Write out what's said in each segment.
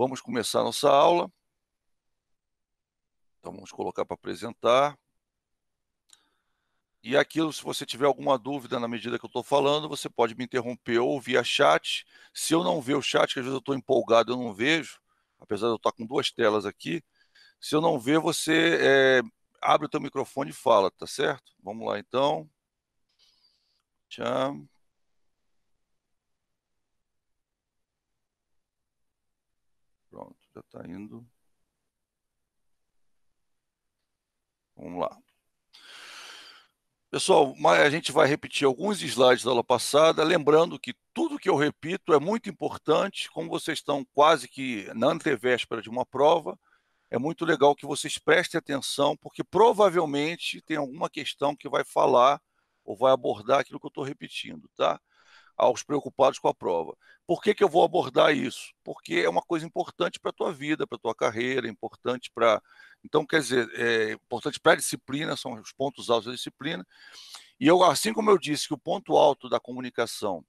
Vamos começar nossa aula. Então, vamos colocar para apresentar. E aquilo, se você tiver alguma dúvida na medida que eu estou falando, você pode me interromper ou via chat. Se eu não ver o chat, que às vezes eu estou empolgado, eu não vejo, apesar de eu estar com duas telas aqui. Se eu não ver, você abre o teu microfone e fala, tá certo? Vamos lá, então. Tchau. Pronto, já está indo. Vamos lá. Pessoal, a gente vai repetir alguns slides da aula passada, lembrando que tudo que eu repito é muito importante, como vocês estão quase que na antevéspera de uma prova, é muito legal que vocês prestem atenção, porque provavelmente tem alguma questão que vai falar ou vai abordar aquilo que eu estou repetindo, tá? Aos preocupados com a prova. Por que eu vou abordar isso? Porque é uma coisa importante para a tua vida, para a tua carreira, importante para... Então, quer dizer, é importante para a disciplina, são os pontos altos da disciplina. E eu, assim como eu disse que o ponto alto da comunicação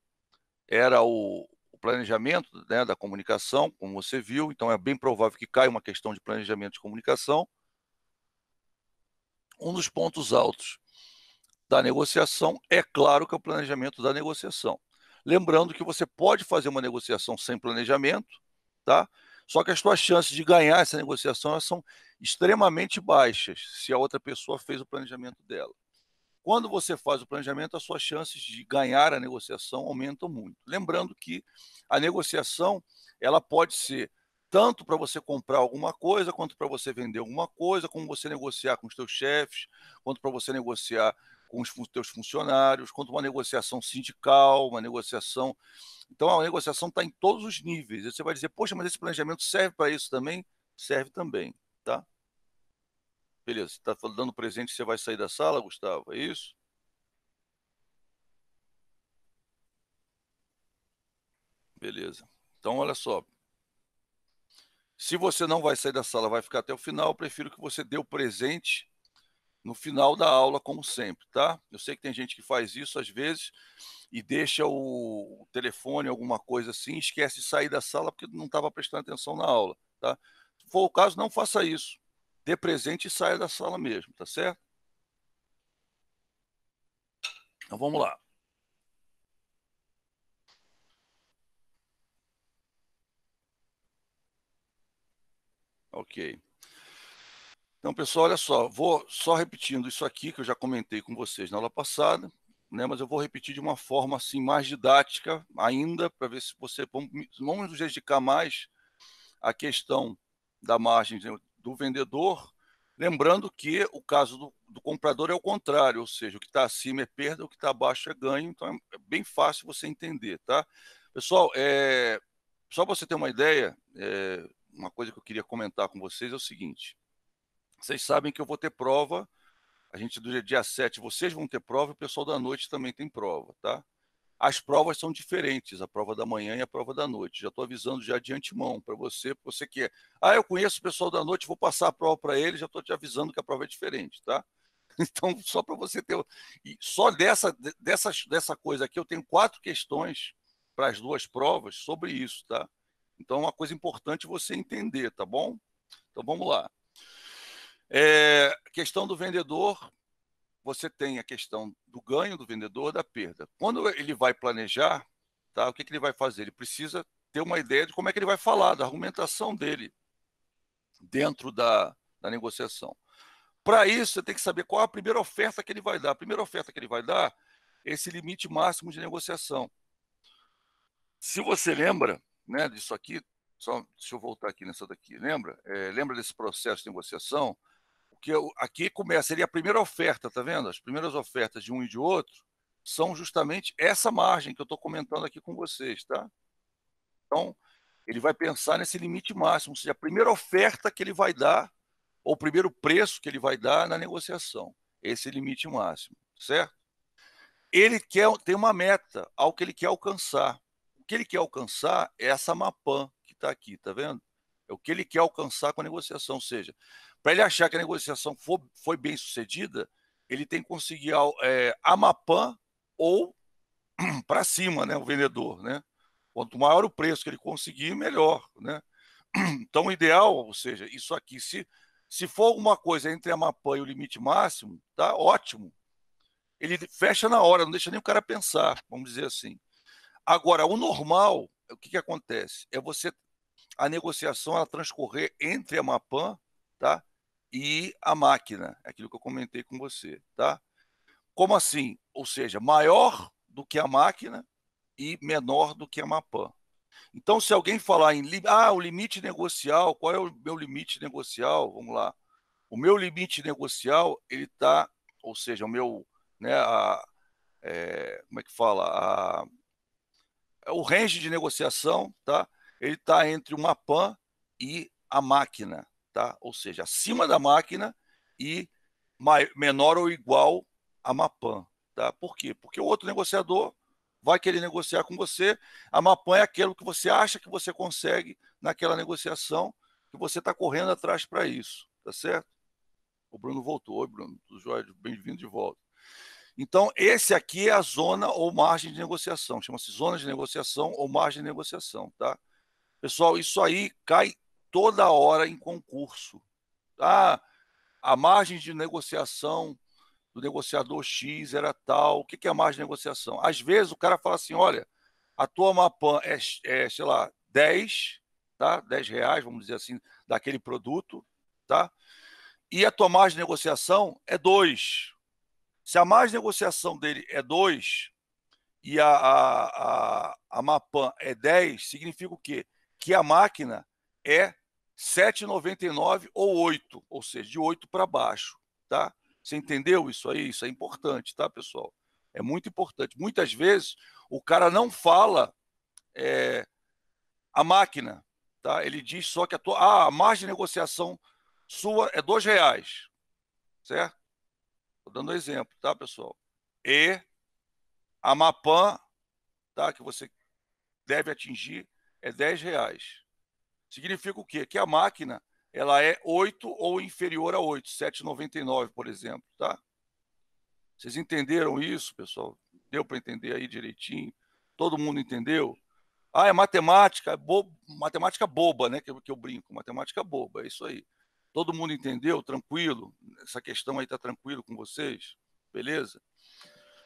era o planejamento, né, da comunicação, como você viu, então é bem provável que caia uma questão de planejamento de comunicação. Um dos pontos altos da negociação é claro que é o planejamento da negociação. Lembrando que você pode fazer uma negociação sem planejamento, tá? Só que as suas chances de ganhar essa negociação são extremamente baixas se a outra pessoa fez o planejamento dela. Quando você faz o planejamento, as suas chances de ganhar a negociação aumentam muito. Lembrando que a negociação ela pode ser tanto para você comprar alguma coisa, quanto para você vender alguma coisa, como você negociar com os teus chefes, quanto para você negociar com os teus funcionários, quanto uma negociação sindical, uma negociação... Então, a negociação está em todos os níveis. Você vai dizer, poxa, mas esse planejamento serve para isso também? Serve também, tá? Beleza, você está dando presente, você vai sair da sala, Gustavo, é isso? Beleza. Então, olha só. Se você não vai sair da sala, vai ficar até o final, eu prefiro que você dê o presente no final da aula, como sempre, tá? Eu sei que tem gente que faz isso às vezes e deixa o telefone, alguma coisa assim, esquece de sair da sala porque não estava prestando atenção na aula, tá? Se for o caso, não faça isso. Dê presente e saia da sala mesmo, tá certo? Então, vamos lá. Ok. Então, pessoal, olha só, vou só repetindo isso aqui que eu já comentei com vocês na aula passada, né, mas eu vou repetir de uma forma assim mais didática ainda, para ver se você... Vamos nos dedicar mais à questão da margem do vendedor, lembrando que o caso do comprador é o contrário, ou seja, o que está acima é perda, o que está abaixo é ganho, então é bem fácil você entender, tá? Pessoal, só para você ter uma ideia, uma coisa que eu queria comentar com vocês é o seguinte: vocês sabem que eu vou ter prova, a gente do dia 7, vocês vão ter prova e o pessoal da noite também tem prova, tá? As provas são diferentes, a prova da manhã e a prova da noite. Já estou avisando já de antemão para você, você que eu conheço o pessoal da noite, vou passar a prova para eles, já estou te avisando que a prova é diferente, tá? Então, só para você ter... E só dessa coisa aqui, eu tenho 4 questões para as 2 provas sobre isso, tá? Então, é uma coisa importante você entender, tá bom? Então, vamos lá. Questão do vendedor, você tem a questão do ganho do vendedor, da perda. Quando ele vai planejar, tá, o que ele vai fazer? Ele precisa ter uma ideia de como é que ele vai falar, da argumentação dele dentro da negociação. Para isso, você tem que saber qual é a primeira oferta que ele vai dar. A primeira oferta que ele vai dar é esse limite máximo de negociação. Se você lembra, né, disso aqui, só deixa eu voltar aqui nessa daqui, lembra? Lembra desse processo de negociação? Porque aqui começa, seria a primeira oferta, tá vendo? As primeiras ofertas de um e de outro são justamente essa margem que eu estou comentando aqui com vocês, tá? Então, ele vai pensar nesse limite máximo, ou seja, a primeira oferta que ele vai dar, ou o primeiro preço que ele vai dar na negociação. Esse limite máximo, certo? Ele tem uma meta ao que ele quer alcançar. O que ele quer alcançar é essa MAPAM que está aqui, tá vendo? É o que ele quer alcançar com a negociação, ou seja, para ele achar que a negociação foi bem sucedida, ele tem que conseguir a MAPAM ou para cima, né, o vendedor, né? Quanto maior o preço que ele conseguir, melhor, né? Então, o ideal, ou seja, isso aqui, se for alguma coisa entre a Mapan e o limite máximo, tá ótimo. Ele fecha na hora, não deixa nem o cara pensar, vamos dizer assim. Agora, o normal, o que acontece? É a negociação ela transcorrer entre a Mapan, tá? E a máquina, aquilo que eu comentei com você, tá? Como assim? Ou seja, maior do que a máquina e menor do que a Mapan. Então, se alguém falar em o limite negocial, qual é o meu limite negocial? Vamos lá. O meu limite negocial, ele está, ou seja, o meu, né, como é que fala? O range de negociação, tá? Ele está entre uma PAN e a máquina, tá? Ou seja, acima da máquina e menor ou igual a Mapan, tá? Por quê? Porque o outro negociador vai querer negociar com você. A Mapan é aquilo que você acha que você consegue naquela negociação, que você está correndo atrás para isso, tá certo? O Bruno voltou. Oi, Bruno. Tudo jóia? Bem-vindo de volta. Então, esse aqui é a zona ou margem de negociação. Chama-se zona de negociação ou margem de negociação, tá? Pessoal, isso aí cai toda hora em concurso. Tá? A margem de negociação do negociador X era tal. O que é a margem de negociação? Às vezes o cara fala assim, olha, a tua Mapan sei lá, 10, tá? R$ 10, vamos dizer assim, daquele produto, tá? E a tua margem de negociação é 2. Se a margem de negociação dele é 2 e a Mapan é 10, significa o quê? Que a máquina é 7,99 ou 8, ou seja, de 8 para baixo, tá? Você entendeu isso aí? Isso é importante, tá, pessoal? É muito importante. Muitas vezes o cara não fala a máquina, tá? Ele diz só que a margem de negociação sua é R$ 2, certo? Estou dando um exemplo, tá, pessoal? E a Mapan, tá, que você deve atingir é R$ 10. Significa o quê? Que a máquina ela é 8 ou inferior a 8, 7,99, por exemplo, tá? Vocês entenderam isso, pessoal? Deu para entender aí direitinho? Todo mundo entendeu? É matemática, matemática boba, né? Que eu brinco, matemática boba, é isso aí. Todo mundo entendeu? Tranquilo? Essa questão aí tá tranquilo com vocês? Beleza?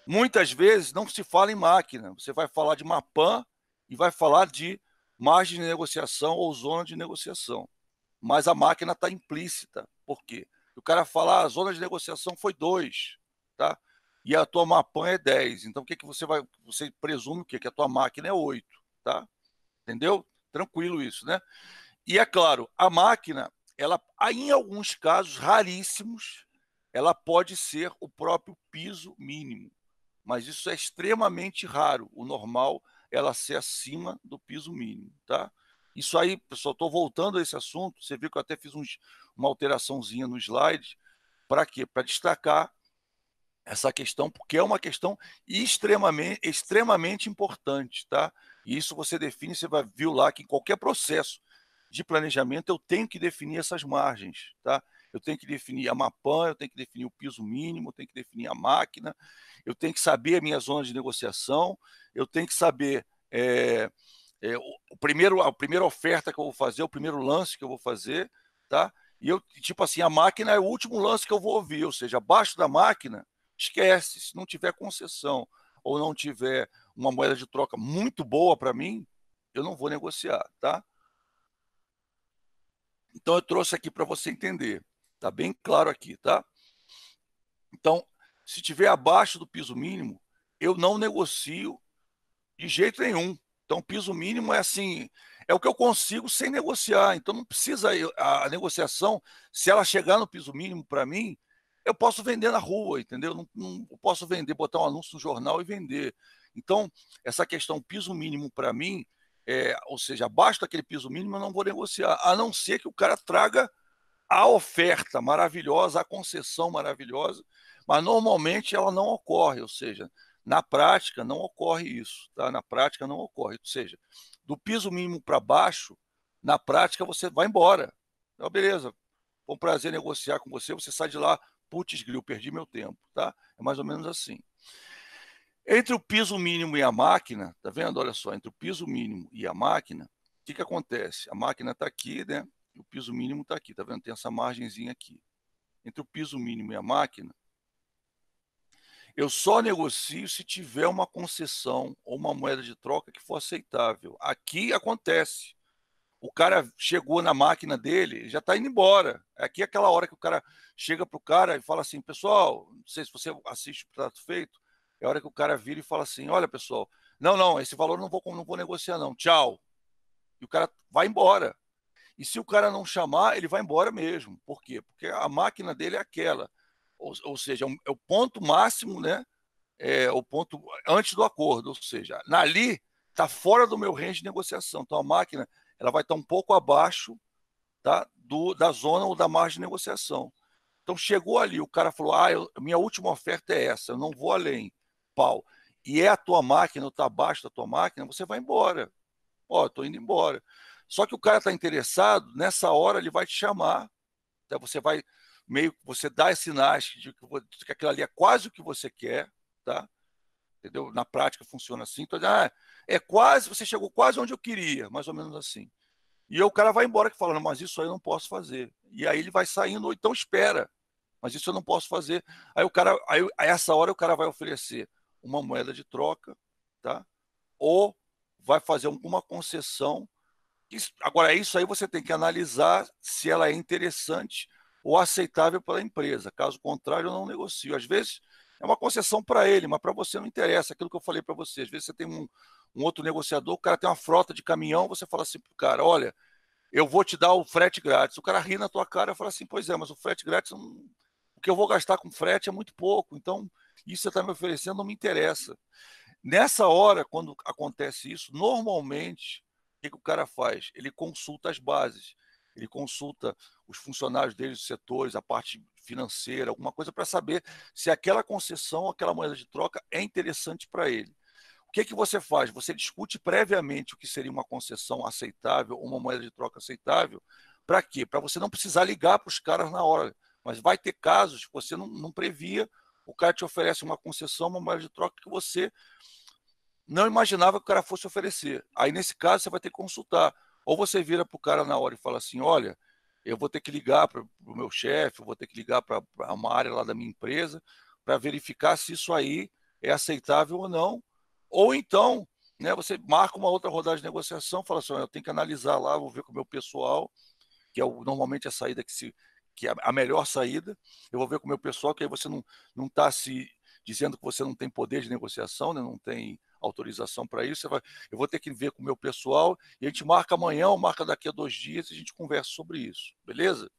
Muitas vezes não se fala em máquina, você vai falar de Mapan e vai falar de margem de negociação ou zona de negociação. Mas a máquina está implícita. Por quê? O cara fala, a zona de negociação foi 2, tá? E a tua Mapan é 10. Então, o que você vai. Você presume o quê? Que a tua máquina é 8, tá? Entendeu? Tranquilo isso, né? E é claro, a máquina, ela, em alguns casos raríssimos, ela pode ser o próprio piso mínimo, mas isso é extremamente raro. O normal é ela ser acima do piso mínimo, tá? Isso aí, pessoal, estou voltando a esse assunto. Você viu que eu até fiz uma alteraçãozinha no slide. Para quê? Para destacar essa questão, porque é uma questão extremamente importante, tá? E isso você define, você vai ver lá que em qualquer processo de planejamento eu tenho que definir essas margens, tá? Eu tenho que definir a Mapan, eu tenho que definir o piso mínimo, eu tenho que definir a máquina, eu tenho que saber a minha zona de negociação, eu tenho que saber a primeira oferta que eu vou fazer, o primeiro lance que eu vou fazer, tá? E eu, tipo assim, a máquina é o último lance que eu vou ouvir, ou seja, abaixo da máquina, esquece, se não tiver concessão ou não tiver uma moeda de troca muito boa para mim, eu não vou negociar, tá? Então eu trouxe aqui para você entender, tá bem claro aqui, tá? Então, se tiver abaixo do piso mínimo, eu não negocio de jeito nenhum. Então, piso mínimo é assim, é o que eu consigo sem negociar. Então, não precisa a negociação, se ela chegar no piso mínimo para mim, eu posso vender na rua, entendeu? Não eu posso vender, botar um anúncio no jornal e vender. Então, essa questão piso mínimo para mim, ou seja, abaixo daquele piso mínimo eu não vou negociar, a não ser que o cara traga a oferta maravilhosa, a concessão maravilhosa, mas normalmente ela não ocorre, ou seja, na prática não ocorre isso, tá? Na prática não ocorre, ou seja, do piso mínimo para baixo, na prática você vai embora. Então, beleza, foi um prazer negociar com você, você sai de lá, putz, gril, perdi meu tempo, tá? É mais ou menos assim. Entre o piso mínimo e a máquina, tá vendo? Olha só, entre o piso mínimo e a máquina, que acontece? A máquina está aqui, né? E o piso mínimo está aqui, tá vendo? Tem essa margenzinha aqui. Entre o piso mínimo e a máquina, eu só negocio se tiver uma concessão ou uma moeda de troca que for aceitável. Aqui acontece. O cara chegou na máquina dele, já está indo embora. Aqui é aquela hora que o cara chega para o cara e fala assim, pessoal, não sei se você assiste o Prato Feito, é a hora que o cara vira e fala assim, olha, pessoal, não, esse valor eu não vou negociar não, tchau. E o cara vai embora. E se o cara não chamar, ele vai embora mesmo. Por quê? Porque a máquina dele é aquela. Ou seja, é o ponto máximo, né? É o ponto antes do acordo. Ou seja, ali está fora do meu range de negociação. Então a máquina ela vai estar um pouco abaixo, tá, da zona ou da margem de negociação. Então chegou ali, o cara falou: minha última oferta é essa, eu não vou além. Pau. E é a tua máquina, ou está abaixo da tua máquina, você vai embora. Ó, estou indo embora. Só que o cara está interessado, nessa hora ele vai te chamar, tá? Você vai você dá sinais de que aquilo ali é quase o que você quer, tá? Entendeu? Na prática funciona assim. Então, é quase, você chegou quase onde eu queria, mais ou menos assim. E aí o cara vai embora que fala, mas isso aí eu não posso fazer. E aí ele vai saindo, ou então espera, mas isso eu não posso fazer. Aí o cara, aí a essa hora o cara vai oferecer uma moeda de troca, tá? Ou vai fazer alguma concessão. Agora, isso aí você tem que analisar se ela é interessante ou aceitável pela empresa. Caso contrário, eu não negocio. Às vezes é uma concessão para ele, mas para você não interessa. Aquilo que eu falei para você. Às vezes você tem um outro negociador, o cara tem uma frota de caminhão, você fala assim para o cara, olha, eu vou te dar o frete grátis. O cara ri na tua cara e fala assim, pois é, mas o frete grátis, o que eu vou gastar com frete é muito pouco. Então, isso que você está me oferecendo não me interessa. Nessa hora, quando acontece isso, normalmente, o que o cara faz? Ele consulta as bases, ele consulta os funcionários dele, os setores, a parte financeira, alguma coisa para saber se aquela concessão, aquela moeda de troca é interessante para ele. O que você faz? Você discute previamente o que seria uma concessão aceitável ou uma moeda de troca aceitável. Para quê? Para você não precisar ligar para os caras na hora. Mas vai ter casos que você não previa, o cara te oferece uma concessão, uma moeda de troca que você não imaginava que o cara fosse oferecer. Aí, nesse caso, você vai ter que consultar. Ou você vira para o cara na hora e fala assim, olha, eu vou ter que ligar para o meu chefe, eu vou ter que ligar para uma área lá da minha empresa para verificar se isso aí é aceitável ou não. Ou então, né, você marca uma outra rodada de negociação, fala assim, eu tenho que analisar lá, vou ver com o meu pessoal, que é normalmente a saída que é a melhor saída. Eu vou ver com o meu pessoal, que aí você não está se dizendo que você não tem poder de negociação, né, não tem autorização para isso. Eu vou ter que ver com o meu pessoal e a gente marca amanhã ou marca daqui a 2 dias e a gente conversa sobre isso, beleza?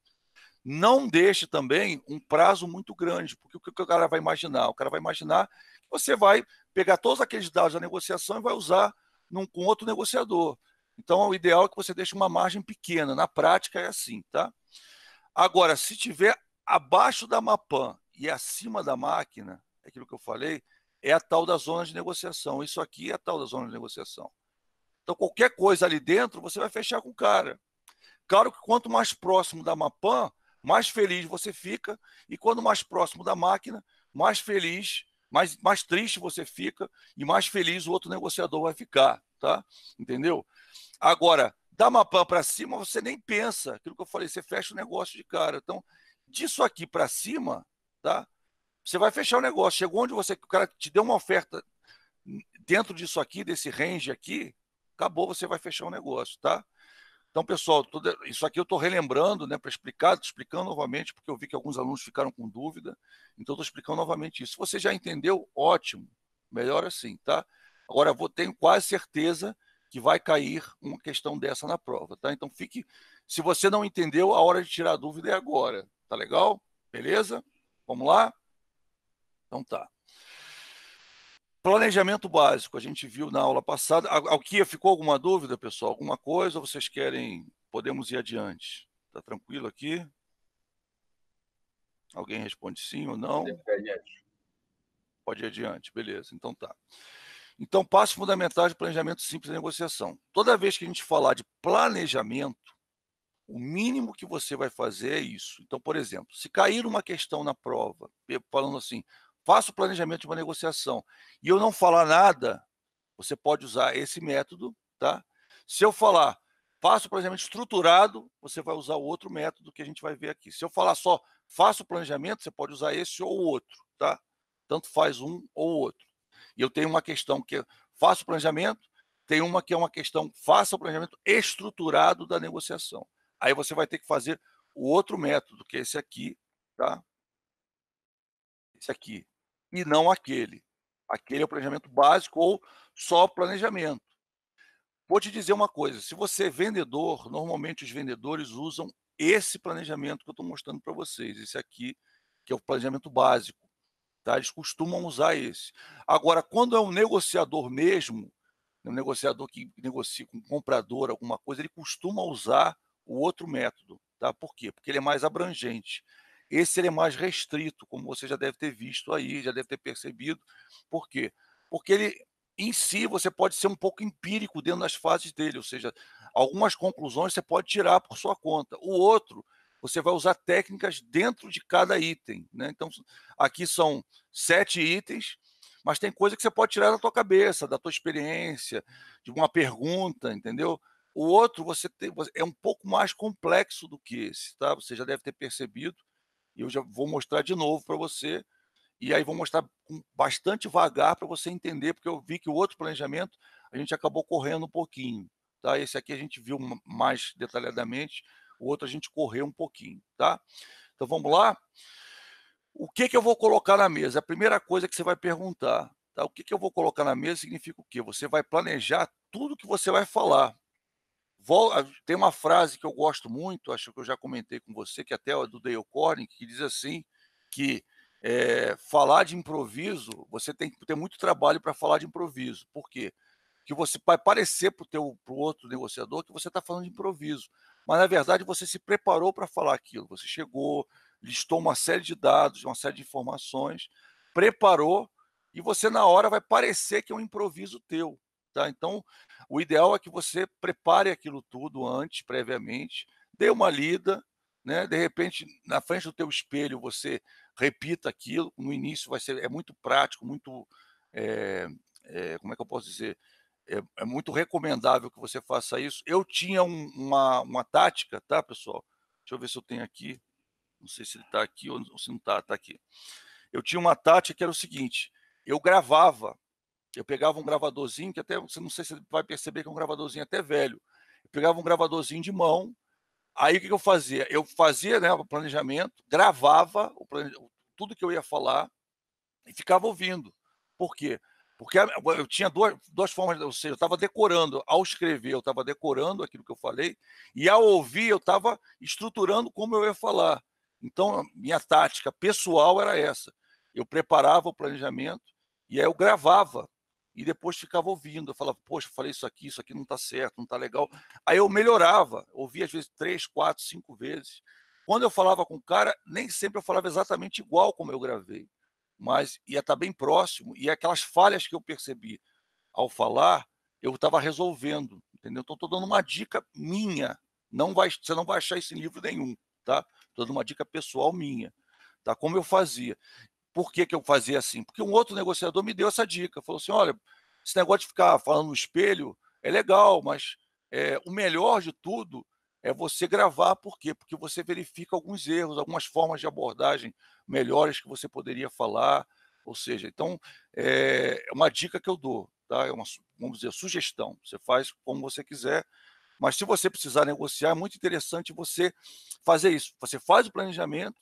Não deixe também um prazo muito grande, porque o que o cara vai imaginar? O cara vai imaginar que você vai pegar todos aqueles dados da negociação e vai usar com outro negociador. Então, o ideal é que você deixe uma margem pequena. Na prática, é assim, tá? Agora, se tiver abaixo da Mapan e acima da máquina, é aquilo que eu falei, é a tal da zona de negociação. Isso aqui é a tal da zona de negociação. Então, qualquer coisa ali dentro, você vai fechar com o cara. Claro que quanto mais próximo da Mapan, mais feliz você fica, e quando mais próximo da máquina, mais feliz, mais triste você fica, e mais feliz o outro negociador vai ficar, tá? Entendeu? Agora, da Mapan para cima, você nem pensa. Aquilo que eu falei, você fecha o negócio de cara. Então, disso aqui para cima, tá? Você vai fechar o negócio. Chegou onde o cara te deu uma oferta dentro disso aqui, desse range aqui, acabou, você vai fechar o negócio, tá? Então, pessoal, isso aqui eu estou relembrando, né, para explicar, explicando novamente, porque eu vi que alguns alunos ficaram com dúvida, então estou explicando novamente isso. Se você já entendeu, ótimo, melhor assim, tá? Agora, tenho quase certeza que vai cair uma questão dessa na prova, tá? Então, se você não entendeu, a hora de tirar a dúvida é agora, tá legal? Beleza? Vamos lá? Então tá. Planejamento básico, a gente viu na aula passada. Aqui ficou alguma dúvida, pessoal? Alguma coisa? Ou vocês querem? Podemos ir adiante? Tá tranquilo aqui? Alguém responde sim ou não? Pode ir adiante, beleza. Então tá. Então, passos fundamentais de planejamento simples de negociação. Toda vez que a gente falar de planejamento, o mínimo que você vai fazer é isso. Então, por exemplo, se cair uma questão na prova, falando assim, faça o planejamento de uma negociação, e eu não falar nada, você pode usar esse método, tá? Se eu falar, faço o planejamento estruturado, você vai usar o outro método que a gente vai ver aqui. Se eu falar só faço o planejamento, você pode usar esse ou o outro, tá? Tanto faz um ou o outro. E eu tenho uma questão que é faço o planejamento, tem uma que é uma questão faça o planejamento estruturado da negociação. Aí você vai ter que fazer o outro método, que é esse aqui, tá? Esse aqui. E não aquele. Aquele é o planejamento básico ou só planejamento. Vou te dizer uma coisa, se você é vendedor, normalmente os vendedores usam esse planejamento que eu estou mostrando para vocês, esse aqui, que é o planejamento básico, tá? Eles costumam usar esse. Agora, quando é um negociador mesmo, um negociador que negocia com um comprador, alguma coisa, ele costuma usar o outro método, tá? Por quê? Porque ele é mais abrangente. Esse ele é mais restrito, como você já deve ter visto aí, já deve ter percebido. Por quê? Porque ele, em si, você pode ser um pouco empírico dentro das fases dele, ou seja, algumas conclusões você pode tirar por sua conta. O outro, você vai usar técnicas dentro de cada item, né? Então, aqui são 7 itens, mas tem coisa que você pode tirar da tua cabeça, da tua experiência, de uma pergunta, entendeu? O outro é um pouco mais complexo do que esse, tá? Você já deve ter percebido, e eu já vou mostrar de novo para você, e aí vou mostrar com bastante vagar para você entender, porque eu vi que o outro planejamento a gente acabou correndo um pouquinho, tá? Esse aqui a gente viu mais detalhadamente, o outro a gente correu um pouquinho, tá? Então vamos lá? O que que eu vou colocar na mesa? A primeira coisa que você vai perguntar, tá? O que que eu vou colocar na mesa significa o quê? Você vai planejar tudo que você vai falar. Tem uma frase que eu gosto muito, acho que eu já comentei com você, que até é do Dale Carnegie, que diz assim, que falar de improviso, você tem que ter muito trabalho para falar de improviso. Por quê? Que você vai parecer para o outro negociador que você está falando de improviso, mas na verdade você se preparou para falar aquilo, você chegou, listou uma série de dados, uma série de informações, preparou, e você na hora vai parecer que é um improviso teu, tá? Então, o ideal é que você prepare aquilo tudo antes, previamente, dê uma lida, né? De repente, na frente do teu espelho, você repita aquilo. No início é muito prático, muito, como é que eu posso dizer? É muito recomendável que você faça isso. Eu tinha uma tática, tá, pessoal? Deixa eu ver se eu tenho aqui. Não sei se ele está aqui ou se não está. Está aqui. Eu tinha uma tática que era o seguinte: eu gravava, eu pegava um gravadorzinho, que até você não sei se você vai perceber que é um gravadorzinho até velho. Eu pegava um gravadorzinho de mão, aí o que eu fazia? Eu fazia, né, o planejamento, gravava tudo que eu ia falar e ficava ouvindo. Por quê? Porque eu tinha duas formas, ou seja, eu estava decorando. Ao escrever, eu estava decorando aquilo que eu falei, e ao ouvir, eu estava estruturando como eu ia falar. Então, minha tática pessoal era essa. Eu preparava o planejamento, e aí eu gravava, e depois ficava ouvindo. Eu falava, poxa, eu falei isso aqui não está certo, não está legal. Aí eu melhorava, ouvia às vezes 3, 4, 5 vezes. Quando eu falava com o cara, nem sempre eu falava exatamente igual como eu gravei, mas ia estar bem próximo, e aquelas falhas que eu percebi ao falar, eu estava resolvendo, entendeu? Então estou dando uma dica minha, você não vai achar isso em livro nenhum, tá? Estou dando uma dica pessoal minha, tá? Como eu fazia. Por que que eu fazia assim? Porque um outro negociador me deu essa dica, falou assim: "Olha, esse negócio de ficar falando no espelho é legal, mas, o melhor de tudo é você gravar". Por quê? Porque você verifica alguns erros, algumas formas de abordagem melhores que você poderia falar, ou seja, então, é uma dica que eu dou, tá, é uma vamos dizer, sugestão, você faz como você quiser, mas se você precisar negociar, é muito interessante você fazer isso. Você faz o planejamento,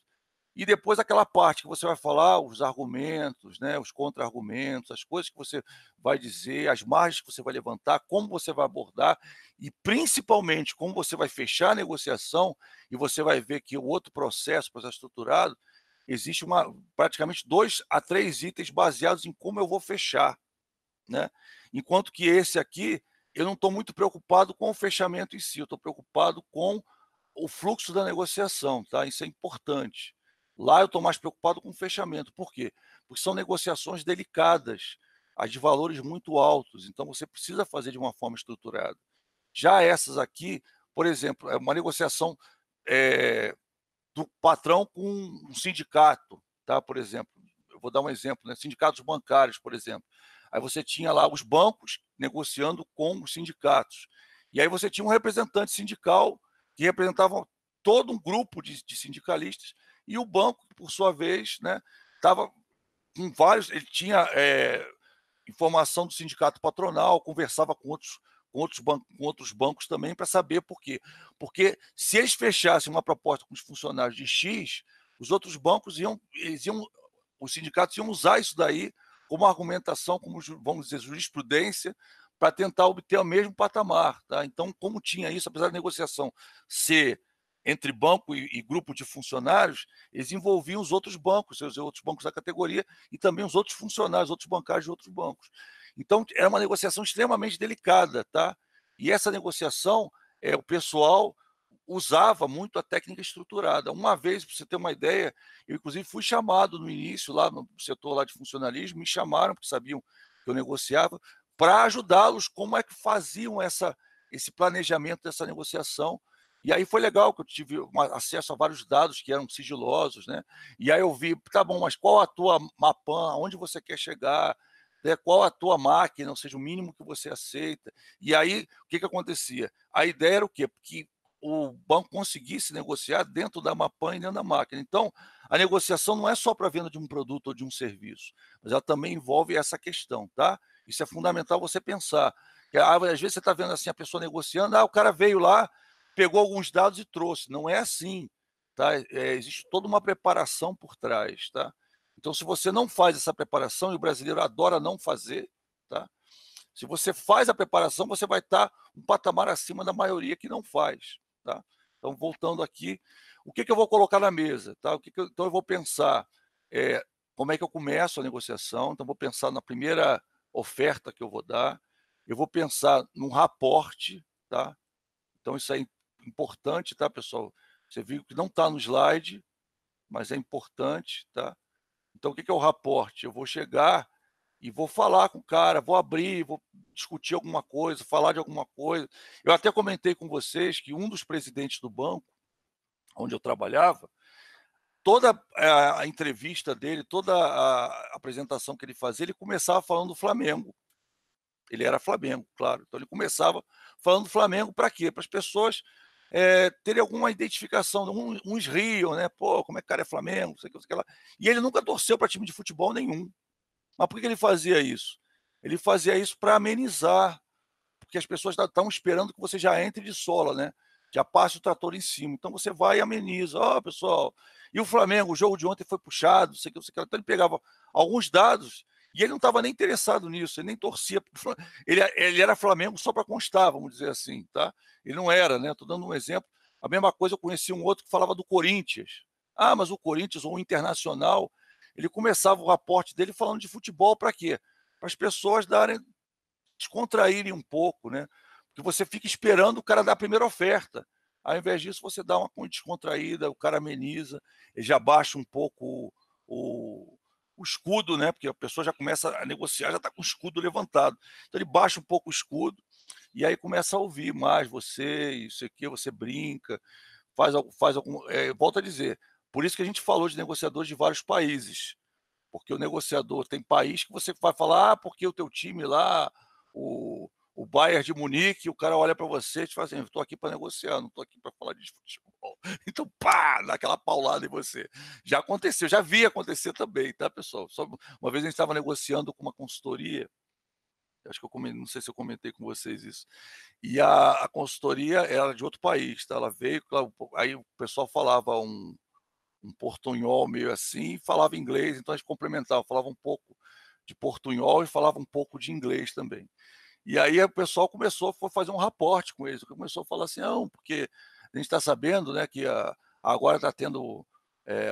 e depois aquela parte que você vai falar, os argumentos, né, os contra-argumentos, as coisas que você vai dizer, as margens que você vai levantar, como você vai abordar e principalmente como você vai fechar a negociação, e você vai ver que o outro processo estruturado, existe praticamente 2 a 3 itens baseados em como eu vou fechar, né. Enquanto que esse aqui, eu não estou muito preocupado com o fechamento em si, eu estou preocupado com o fluxo da negociação, tá? Isso é importante. Lá eu estou mais preocupado com o fechamento. Por quê? Porque são negociações delicadas, as de valores muito altos, então você precisa fazer de uma forma estruturada. Já essas aqui, por exemplo, é uma negociação, eh, do patrão com um sindicato, tá? Por exemplo, eu vou dar um exemplo, né? Sindicatos bancários, por exemplo. Aí você tinha lá os bancos negociando com os sindicatos. E aí você tinha um representante sindical que representava todo um grupo de sindicalistas, e o banco, por sua vez, né, estava com vários, ele tinha informação do sindicato patronal, conversava com outros bancos também para saber por quê. Porque se eles fechassem uma proposta com os funcionários de X, os outros bancos os sindicatos iam usar isso daí como argumentação, como, vamos dizer, jurisprudência, para tentar obter o mesmo patamar. Tá? Então, como tinha isso, apesar da negociação ser entre banco e grupo de funcionários, eles envolviam os outros bancos, os outros bancos da categoria, e também os outros funcionários, outros bancários de outros bancos. Então, era uma negociação extremamente delicada, tá? E essa negociação, o pessoal usava muito a técnica estruturada. Uma vez, para você ter uma ideia, eu inclusive fui chamado no início, lá no setor lá de funcionalismo, me chamaram, porque sabiam que eu negociava, para ajudá-los como é que faziam esse planejamento dessa negociação. E aí foi legal que eu tive acesso a vários dados que eram sigilosos, né? E aí eu vi, tá bom, mas qual a tua Mapan, aonde você quer chegar, né? Qual a tua máquina, ou seja, o mínimo que você aceita. E aí, o que acontecia? A ideia era o quê? Que o banco conseguisse negociar dentro da Mapan e dentro da máquina. Então, a negociação não é só para a venda de um produto ou de um serviço, mas ela também envolve essa questão, tá? Isso é fundamental você pensar. Às vezes você está vendo assim a pessoa negociando, o cara veio lá, pegou alguns dados e trouxe. Não é assim, tá? Existe toda uma preparação por trás, tá? Então, se você não faz essa preparação, e o brasileiro adora não fazer, tá? Se você faz a preparação, você vai estar um patamar acima da maioria que não faz, tá? Então, voltando aqui, o que eu vou colocar na mesa, tá? Então, eu vou pensar como é que eu começo a negociação. Então, vou pensar na primeira oferta que eu vou dar, eu vou pensar num raporte, tá? Então, isso é importante, tá, pessoal? Você viu que não está no slide, mas é importante, tá? Então, o que é o raporte? Eu vou chegar e vou falar com o cara, vou abrir, vou discutir alguma coisa, falar de alguma coisa. Eu até comentei com vocês que um dos presidentes do banco, onde eu trabalhava, toda a entrevista dele, toda a apresentação que ele fazia, ele começava falando do Flamengo. Ele era Flamengo, claro. Então ele começava falando do Flamengo para quê? Para as pessoas terem alguma identificação. Uns riam, né? Pô, como é que o cara é Flamengo, não sei o que, não sei o que lá. E ele nunca torceu para time de futebol nenhum. Mas por que ele fazia isso? Ele fazia isso para amenizar, porque as pessoas estão esperando que você já entre de sola, né? Já passe o trator em cima. Então você vai e ameniza. Ó, pessoal, e o Flamengo, o jogo de ontem foi puxado, não sei o que, não sei o que. Então ele pegava alguns dados e ele não estava nem interessado nisso, ele nem torcia. Ele era Flamengo só para constar, vamos dizer assim, tá? Ele não era, né? Estou dando um exemplo. A mesma coisa, eu conheci um outro que falava do Corinthians. Ah, mas o Corinthians ou o Internacional, ele começava o raporte dele falando de futebol para quê? Para as pessoas descontraírem um pouco, né? Porque você fica esperando o cara dar a primeira oferta. Ao invés disso, você dá uma descontraída, o cara ameniza, ele já baixa um pouco o escudo, né? Porque a pessoa já começa a negociar, já está com o escudo levantado. Então ele baixa um pouco o escudo e aí começa a ouvir mais você, isso aqui, você brinca, faz algum. Volto a dizer, por isso que a gente falou de negociadores de vários países. Porque o negociador tem país que você vai falar, porque o teu time lá, o Bayern de Munique, o cara olha para você e te fala assim: estou aqui para negociar, não estou aqui para falar de futebol. Então, pá, dá aquela paulada em você. Já aconteceu, já vi acontecer também, tá, pessoal? Só uma vez a gente estava negociando com uma consultoria, acho que não sei se eu comentei com vocês isso, e a consultoria era de outro país, tá? Ela veio, aí o pessoal falava um portunhol meio assim, e falava inglês, então a gente complementava, falava um pouco de portunhol e falava um pouco de inglês também. E aí o pessoal começou a fazer um raporte com eles, começou a falar assim, não, porque a gente está sabendo, né, que agora está tendo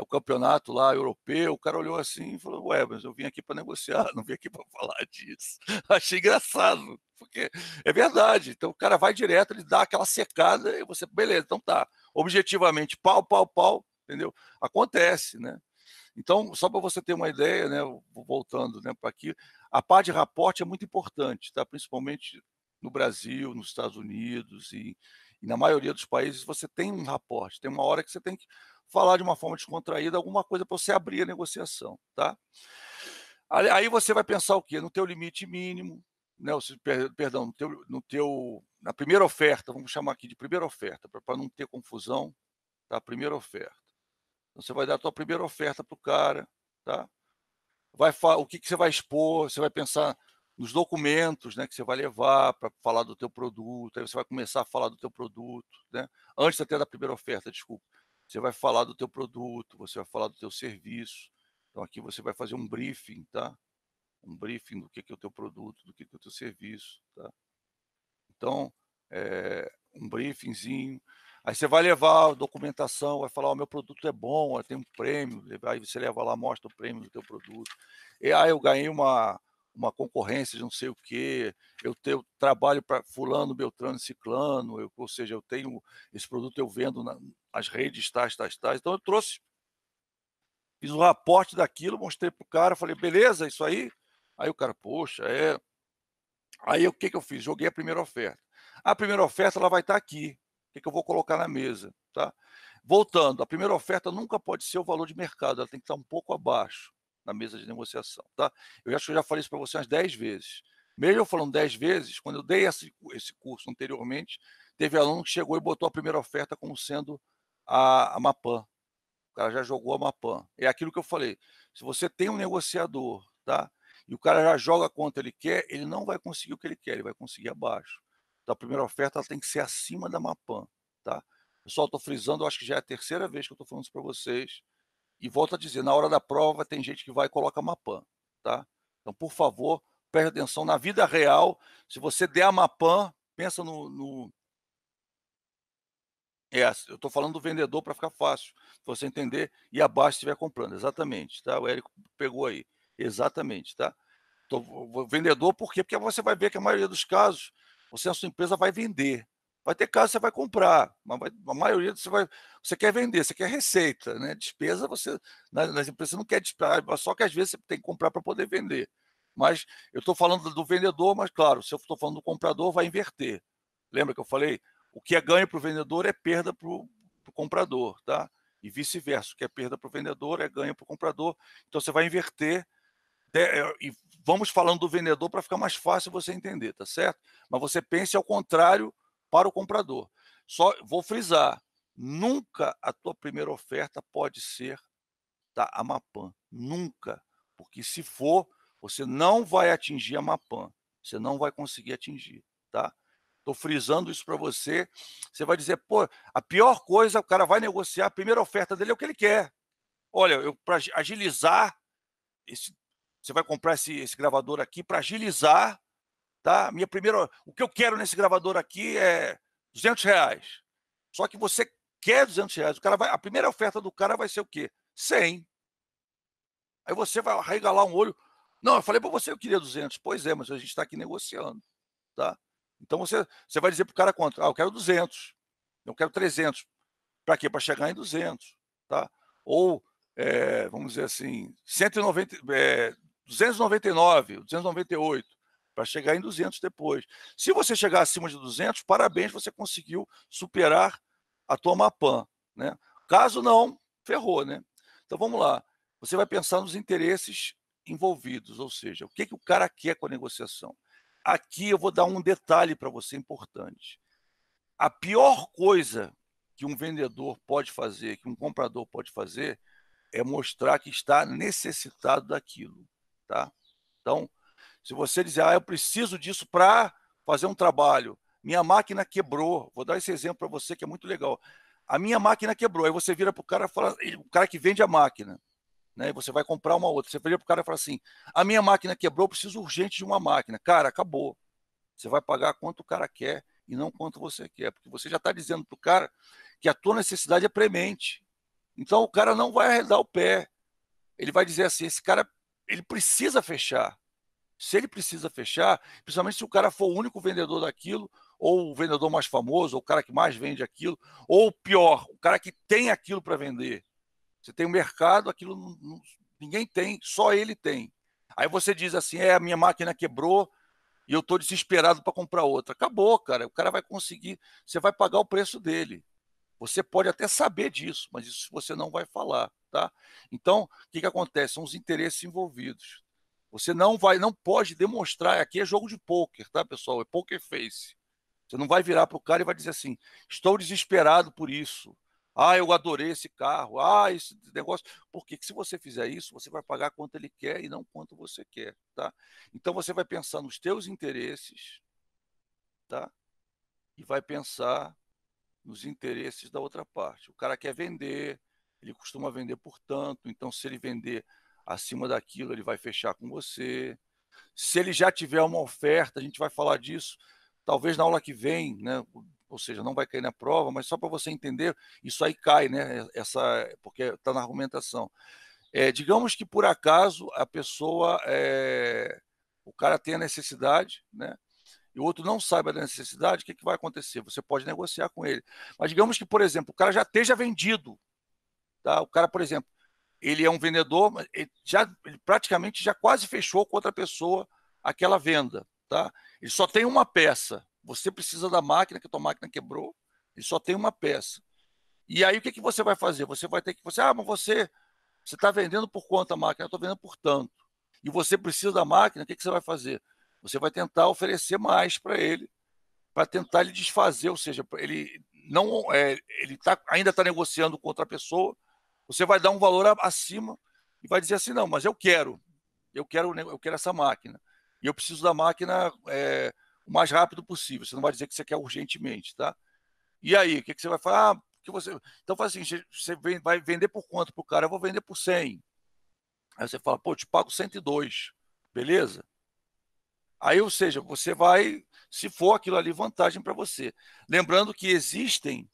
o campeonato lá europeu. O cara olhou assim e falou, ué, mas eu vim aqui para negociar, não vim aqui para falar disso. Achei engraçado, porque é verdade. Então o cara vai direto, ele dá aquela secada e você, beleza, então tá, objetivamente, pau, pau, pau, entendeu? Acontece, né? Então, só para você ter uma ideia, né, voltando, né, para aqui, a parte de raporte é muito importante, tá? Principalmente no Brasil, nos Estados Unidos e na maioria dos países você tem um raporte, tem uma hora que você tem que falar de uma forma descontraída alguma coisa para você abrir a negociação, tá? Aí você vai pensar o quê? No teu limite mínimo, né, perdão, na primeira oferta, vamos chamar aqui de primeira oferta, para não ter confusão, tá? Primeira oferta. Então, você vai dar a tua primeira oferta para o cara, tá? O que você vai expor, você vai pensar nos documentos, né, que você vai levar para falar do teu produto, aí você vai começar a falar do teu produto, né? Antes até da primeira oferta, desculpa. Você vai falar do teu produto, você vai falar do teu serviço. Então, aqui você vai fazer um briefing, tá? Um briefing do que é o teu produto, do que é o teu serviço, tá? Então, um briefingzinho. Aí você vai levar a documentação, vai falar: o meu produto é bom, tem um prêmio. Aí você leva lá, mostra o prêmio do teu produto. E aí eu ganhei uma concorrência de não sei o quê, eu trabalho para fulano, beltrano, ciclano, ou seja, eu tenho esse produto, eu vendo nas redes tais, tais, tais. Então eu trouxe, fiz um raporte daquilo, mostrei para o cara, falei: beleza, isso aí? Aí o cara: poxa, é. Aí o que eu fiz? Joguei a primeira oferta. A primeira oferta ela vai estar aqui. O que eu vou colocar na mesa, tá? Voltando, a primeira oferta nunca pode ser o valor de mercado, ela tem que estar um pouco abaixo na mesa de negociação, tá? Eu acho que eu já falei isso para você umas 10 vezes. Mesmo eu falando 10 vezes, quando eu dei esse curso anteriormente, teve aluno que chegou e botou a primeira oferta como sendo a Mapan. O cara já jogou a Mapan. É aquilo que eu falei. Se você tem um negociador, tá? E o cara já joga quanto ele quer, ele não vai conseguir o que ele quer, ele vai conseguir abaixo. Então a primeira oferta ela tem que ser acima da Mapan, tá? Pessoal, estou frisando, eu acho que já é a terceira vez que eu estou falando isso para vocês. E volto a dizer, na hora da prova tem gente que vai e coloca Mapan, tá? Então, por favor, preste atenção. Na vida real, se você der a Mapan, pensa eu estou falando do vendedor para ficar fácil, pra você entender, e abaixo estiver comprando, exatamente, tá? O Érico pegou aí, exatamente, tá? Vendedor, por quê? Porque você vai ver que a maioria dos casos, você, a sua empresa vai vender. Vai ter casos que você vai comprar, mas a maioria você quer vender, você quer receita, né? Despesa, nas empresas você não quer despesa, só que às vezes você tem que comprar para poder vender. Mas eu estou falando do vendedor, mas claro, se eu estou falando do comprador, vai inverter. Lembra que eu falei? O que é ganho para o vendedor é perda para o comprador, tá? E vice-versa. O que é perda para o vendedor é ganho para o comprador. Então você vai inverter. E vamos falando do vendedor para ficar mais fácil você entender, tá certo? Mas você pense ao contrário para o comprador. Só vou frisar: nunca a tua primeira oferta pode ser, tá, a Mapan. Nunca. Porque se for, você não vai atingir a Mapan. Você não vai conseguir atingir, tá? Estou frisando isso para você. Você vai dizer: pô, a pior coisa, o cara vai negociar, a primeira oferta dele é o que ele quer. Olha, para agilizar, você vai comprar esse gravador aqui para agilizar, tá? O que eu quero nesse gravador aqui é R$ 200. Só que você quer R$ 200. A primeira oferta do cara vai ser o quê? 100. Aí você vai arregalar um olho. Não, eu falei para você que eu queria 200. Pois é, mas a gente está aqui negociando, tá? Então você vai dizer para o cara quanto? Eu quero 200, eu quero 300. Para quê? Para chegar em 200, tá? Ou, vamos dizer assim, 190, 299, 298, para chegar em 200 depois. Se você chegar acima de 200, parabéns, você conseguiu superar a tua Mapan, né? Caso não, ferrou, né? Então vamos lá. Você vai pensar nos interesses envolvidos, ou seja, o que o cara quer com a negociação. Aqui eu vou dar um detalhe para você importante. A pior coisa que um vendedor pode fazer, que um comprador pode fazer, é mostrar que está necessitado daquilo, tá? Então, se você dizer: eu preciso disso para fazer um trabalho, minha máquina quebrou, vou dar esse exemplo para você que é muito legal. A minha máquina quebrou, aí você vira para o cara e fala, o cara que vende a máquina, né? E você vai comprar uma outra. Você vira para o cara e fala assim: a minha máquina quebrou, eu preciso urgente de uma máquina. Cara, acabou. Você vai pagar quanto o cara quer e não quanto você quer, porque você já está dizendo para o cara que a tua necessidade é premente. Então o cara não vai arredar o pé. Ele vai dizer assim: esse cara, ele precisa fechar. Se ele precisa fechar, principalmente se o cara for o único vendedor daquilo, ou o vendedor mais famoso, ou o cara que mais vende aquilo, ou pior, o cara que tem aquilo para vender. Você tem um mercado, aquilo ninguém tem, só ele tem. Aí você diz assim: a minha máquina quebrou, e eu estou desesperado para comprar outra. Acabou, cara. O cara vai conseguir, você vai pagar o preço dele. Você pode até saber disso, mas isso você não vai falar, tá? Então, o que acontece? São os interesses envolvidos. Você não pode demonstrar, aqui é jogo de pôquer, tá, pessoal? É poker face. Você não vai virar para o cara e vai dizer assim, estou desesperado por isso. Ah, eu adorei esse carro. Ah, esse negócio. Porque se você fizer isso, você vai pagar quanto ele quer e não quanto você quer, tá? Então você vai pensar nos teus interesses, tá? E vai pensar nos interesses da outra parte. O cara quer vender, ele costuma vender por tanto, então se ele vender acima daquilo, ele vai fechar com você. Se ele já tiver uma oferta, a gente vai falar disso, talvez na aula que vem, né? Ou seja, não vai cair na prova, mas só para você entender, isso aí cai, né? Porque está na argumentação. Digamos que por acaso a pessoa, o cara tem a necessidade, né? E o outro não saiba da necessidade, o que vai acontecer? Você pode negociar com ele. Mas digamos que, por exemplo, o cara já esteja vendido, tá? O cara, por exemplo, ele é um vendedor, ele praticamente já quase fechou com outra pessoa aquela venda, tá? Ele só tem uma peça. Você precisa da máquina, que a tua máquina quebrou, ele só tem uma peça. E aí o que você vai fazer? Você vai ter que, mas você está vendendo por quanto a máquina? Eu estou vendendo por tanto. E você precisa da máquina, o que você vai fazer? Você vai tentar oferecer mais para ele, para tentar ele desfazer, ou seja, ele não, ele ainda está negociando com outra pessoa, você vai dar um valor acima e vai dizer assim, não, mas eu quero essa máquina. E eu preciso da máquina o mais rápido possível. Você não vai dizer que você quer urgentemente, tá? E aí, o que você vai falar? Então faz assim, você vai vender por quanto para o cara? Eu vou vender por 100. Aí você fala, pô, eu te pago 102, beleza? Aí, ou seja, você vai, se for aquilo ali, vantagem para você. Lembrando que existem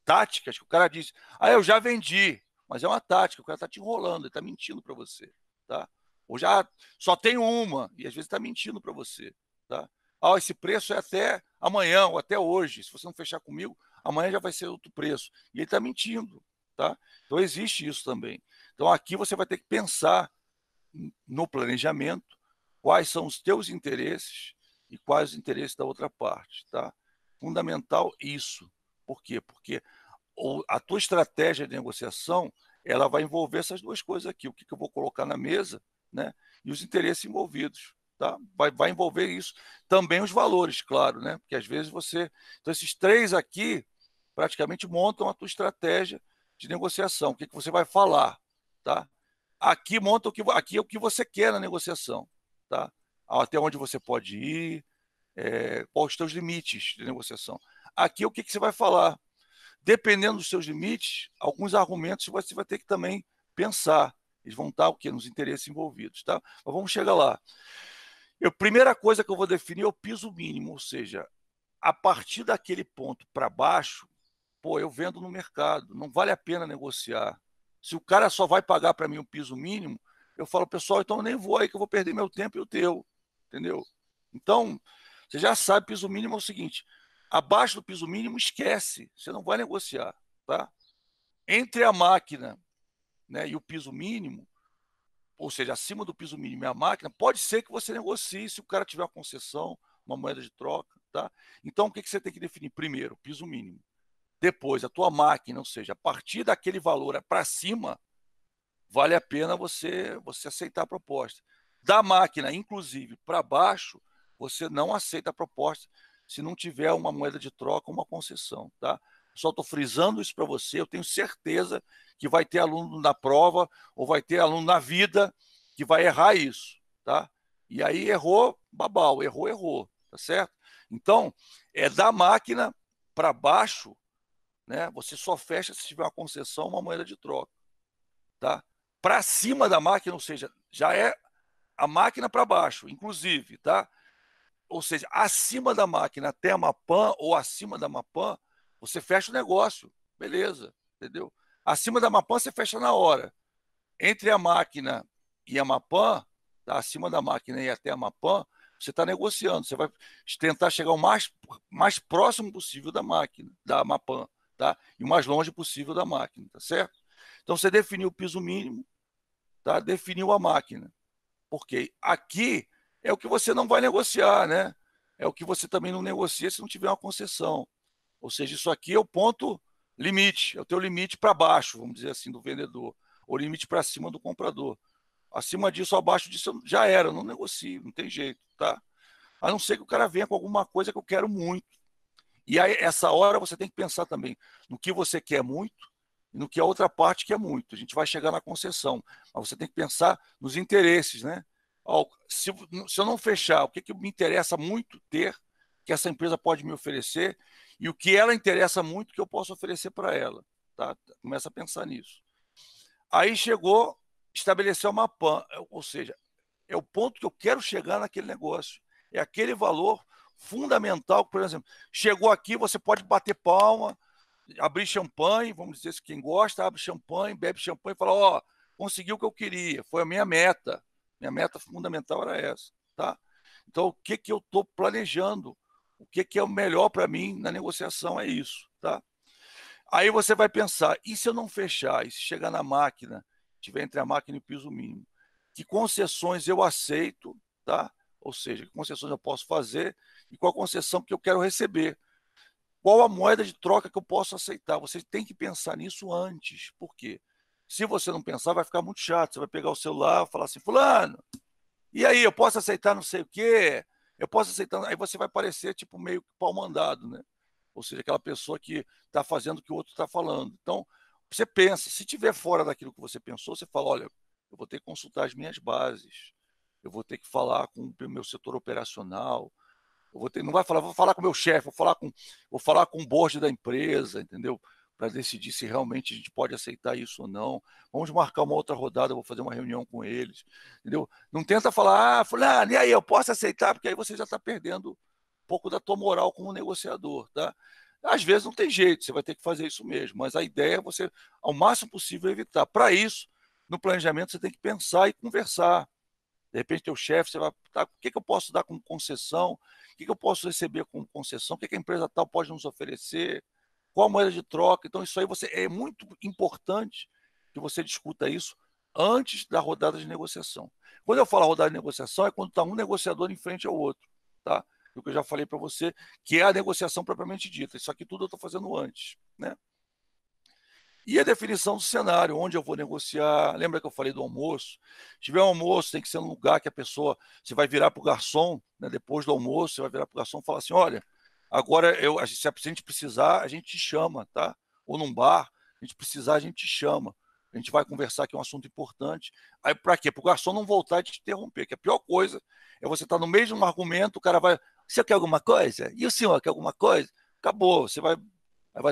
táticas que o cara diz, eu já vendi, mas é uma tática, o cara está te enrolando, ele está mentindo para você, tá? Ou já só tem uma, e às vezes está mentindo para você, tá? Esse preço é até amanhã ou até hoje, se você não fechar comigo, amanhã já vai ser outro preço. E ele está mentindo, tá? Então existe isso também. Então aqui você vai ter que pensar no planejamento quais são os teus interesses e quais os interesses da outra parte, tá? Fundamental isso. Por quê? Porque a tua estratégia de negociação, ela vai envolver essas duas coisas aqui, o que eu vou colocar na mesa, né? E os interesses envolvidos, tá? Vai envolver isso. Também os valores, claro, né? Porque às vezes você... Então esses três aqui praticamente montam a tua estratégia de negociação, o que você vai falar, tá? Aqui é o que você quer na negociação, tá? Até onde você pode ir, quais os teus limites de negociação. Aqui é o que você vai falar. Dependendo dos seus limites, alguns argumentos você vai ter que também pensar. Eles vão estar o quê? Nos interesses envolvidos, tá? Mas vamos chegar lá. Primeira coisa que eu vou definir é o piso mínimo, ou seja, a partir daquele ponto para baixo, eu vendo no mercado, não vale a pena negociar. Se o cara só vai pagar para mim o piso mínimo, eu falo, pessoal, então eu nem vou aí que eu vou perder meu tempo e o teu, entendeu? Então, você já sabe, piso mínimo é o seguinte, abaixo do piso mínimo, esquece, você não vai negociar, tá? Entre a máquina, né, e o piso mínimo, ou seja, acima do piso mínimo e a máquina, pode ser que você negocie se o cara tiver uma concessão, uma moeda de troca, tá? Então, o que você tem que definir? Primeiro, piso mínimo. Depois, a tua máquina, ou seja, a partir daquele valor para cima, vale a pena você aceitar a proposta. Da máquina, inclusive, para baixo, você não aceita a proposta se não tiver uma moeda de troca, uma concessão, tá? Só estou frisando isso para você, eu tenho certeza que vai ter aluno na prova ou vai ter aluno na vida que vai errar isso, tá? E aí errou, babau, errou, tá certo? Então, da máquina para baixo, né? Você só fecha se tiver uma concessão, uma moeda de troca, tá? Para cima da máquina, ou seja, já é a máquina para baixo, inclusive, tá? Ou seja, acima da máquina até a Mapan ou acima da Mapan, você fecha o negócio, beleza, entendeu? Acima da Mapan você fecha na hora. Entre a máquina e a Mapan, tá? Acima da máquina e até a Mapan, você está negociando, você vai tentar chegar o mais próximo possível da máquina, da Mapan, tá? E o mais longe possível da máquina, tá certo? Então você definiu o piso mínimo, tá? Definiu a máquina. Porque aqui é o que você não vai negociar, né? É o que você também não negocia se não tiver uma concessão. Ou seja, isso aqui é o ponto limite, é o teu limite para baixo, vamos dizer assim, do vendedor, ou limite para cima do comprador. Acima disso, abaixo disso, já era, eu não negocio, não tem jeito, tá? A não ser que o cara venha com alguma coisa que eu quero muito. E aí, essa hora, você tem que pensar também no que você quer muito e no que a outra parte quer muito. A gente vai chegar na concessão, mas você tem que pensar nos interesses, né? Ó, se eu não fechar, o que, que me interessa muito ter, que essa empresa pode me oferecer, e o que ela interessa muito que eu posso oferecer para ela, tá? Começa a pensar nisso. Aí chegou, estabeleceu uma PAN, ou seja, é o ponto que eu quero chegar naquele negócio. É aquele valor fundamental, por exemplo, chegou aqui, você pode bater palma, abrir champanhe, vamos dizer, se quem gosta, abre champanhe, bebe champanhe e fala, ó, conseguiu o que eu queria, foi a minha meta. Minha meta fundamental era essa, tá? Então, o que que eu estou planejando? O que que é o melhor para mim na negociação é isso, tá? Aí você vai pensar, e se eu não fechar? E se chegar na máquina, tiver entre a máquina e o piso mínimo? Que concessões eu aceito, tá? Ou seja, que concessões eu posso fazer e qual concessão que eu quero receber. Qual a moeda de troca que eu posso aceitar? Você tem que pensar nisso antes. Por quê? Se você não pensar, vai ficar muito chato. Você vai pegar o celular e falar assim, fulano, e aí, eu posso aceitar não sei o quê? Eu posso aceitar... Aí você vai parecer tipo meio que pau mandado, né? Ou seja, aquela pessoa que está fazendo o que o outro está falando. Então, você pensa, se tiver fora daquilo que você pensou, você fala, olha, eu vou ter que consultar as minhas bases, eu vou ter que falar com o meu setor operacional, eu vou ter, não vai falar, vou falar com o meu chefe, vou falar com o board da empresa, entendeu? Para decidir se realmente a gente pode aceitar isso ou não. Vamos marcar uma outra rodada, eu vou fazer uma reunião com eles, entendeu? Não tenta falar, fulano, e aí, eu posso aceitar, porque aí você já está perdendo um pouco da tua moral como negociador, tá? Às vezes não tem jeito, você vai ter que fazer isso mesmo, mas a ideia é você, ao máximo possível, evitar. Para isso, no planejamento, você tem que pensar e conversar. De repente, teu chefe, você vai, tá, o que, que eu posso dar como concessão? O que, que eu posso receber como concessão? O que, que a empresa tal pode nos oferecer? Qual a moeda de troca? Então, isso aí você é muito importante que você discuta isso antes da rodada de negociação. Quando eu falo rodada de negociação, é quando está um negociador em frente ao outro, tá? O que eu já falei para você, que é a negociação propriamente dita. Isso aqui tudo eu estou fazendo antes, né? E a definição do cenário, onde eu vou negociar. Lembra que eu falei do almoço? Se tiver um almoço, tem que ser um lugar que a pessoa. Você vai virar para o garçom, né, depois do almoço, você vai virar para o garçom e falar assim: olha, agora se a gente precisar, a gente te chama, tá? Ou num bar, a gente precisar, a gente te chama. A gente vai conversar aqui um assunto importante. Aí, para quê? Para o garçom não voltar e te interromper, que a pior coisa é você estar no meio de um argumento, o cara vai. Você quer alguma coisa? E o senhor quer alguma coisa? Acabou, você vai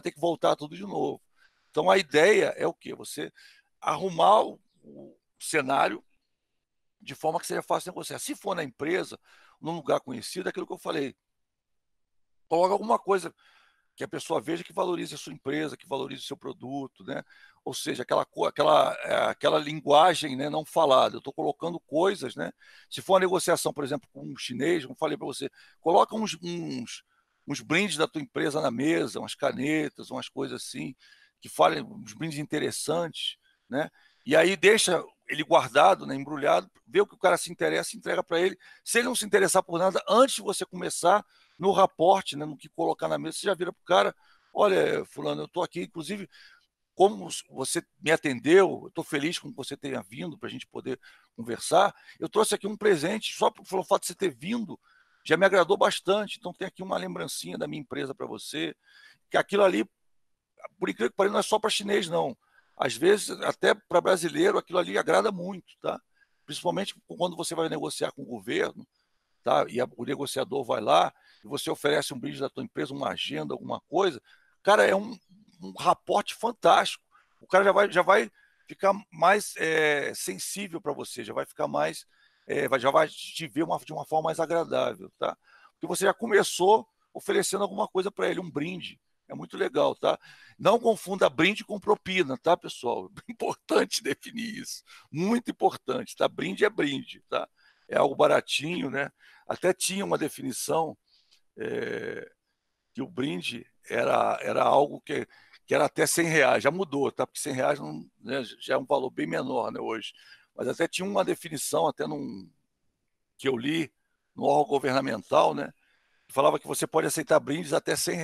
ter que voltar tudo de novo. Então, a ideia é o quê? Você arrumar o cenário de forma que seja fácil negociar. Se for na empresa, num lugar conhecido, é aquilo que eu falei. Coloca alguma coisa que a pessoa veja que valorize a sua empresa, que valorize o seu produto, né? Ou seja, aquela linguagem, né, não falada. Eu estou colocando coisas, né? Se for uma negociação, por exemplo, com um chinês, como falei para você, coloca uns brindes da tua empresa na mesa, umas canetas, umas coisas assim, que falem, uns brindes interessantes, né? E aí deixa ele guardado, né, embrulhado, vê o que o cara se interessa, entrega para ele. Se ele não se interessar por nada, antes de você começar, no raporte, né, no que colocar na mesa, você já vira para o cara, olha, fulano, eu estou aqui, inclusive, como você me atendeu, eu estou feliz com que você tenha vindo para a gente poder conversar, eu trouxe aqui um presente, só pelo fato de você ter vindo, já me agradou bastante, então tem aqui uma lembrancinha da minha empresa para você, que aquilo ali, por incrível que pareça, não é só para chinês, não. Às vezes, até para brasileiro, aquilo ali agrada muito, tá? Principalmente quando você vai negociar com o governo, tá? E o negociador vai lá e você oferece um brinde da tua empresa, uma agenda, alguma coisa, cara, é um raporte fantástico. O cara já vai ficar mais sensível para você, já vai ficar mais, já vai te ver de uma forma mais agradável, tá? Porque você já começou oferecendo alguma coisa para ele, um brinde. É muito legal, tá? Não confunda brinde com propina, tá, pessoal? É importante definir isso. Muito importante, tá? Brinde é brinde, tá? É algo baratinho, né? Até tinha uma definição que o brinde era algo que era até R$ 100. Já mudou, tá? Porque R$ 100 não, né, já é um valor bem menor, né, hoje. Mas até tinha uma definição, até que eu li no órgão governamental, né? Que falava que você pode aceitar brindes até R$ 100.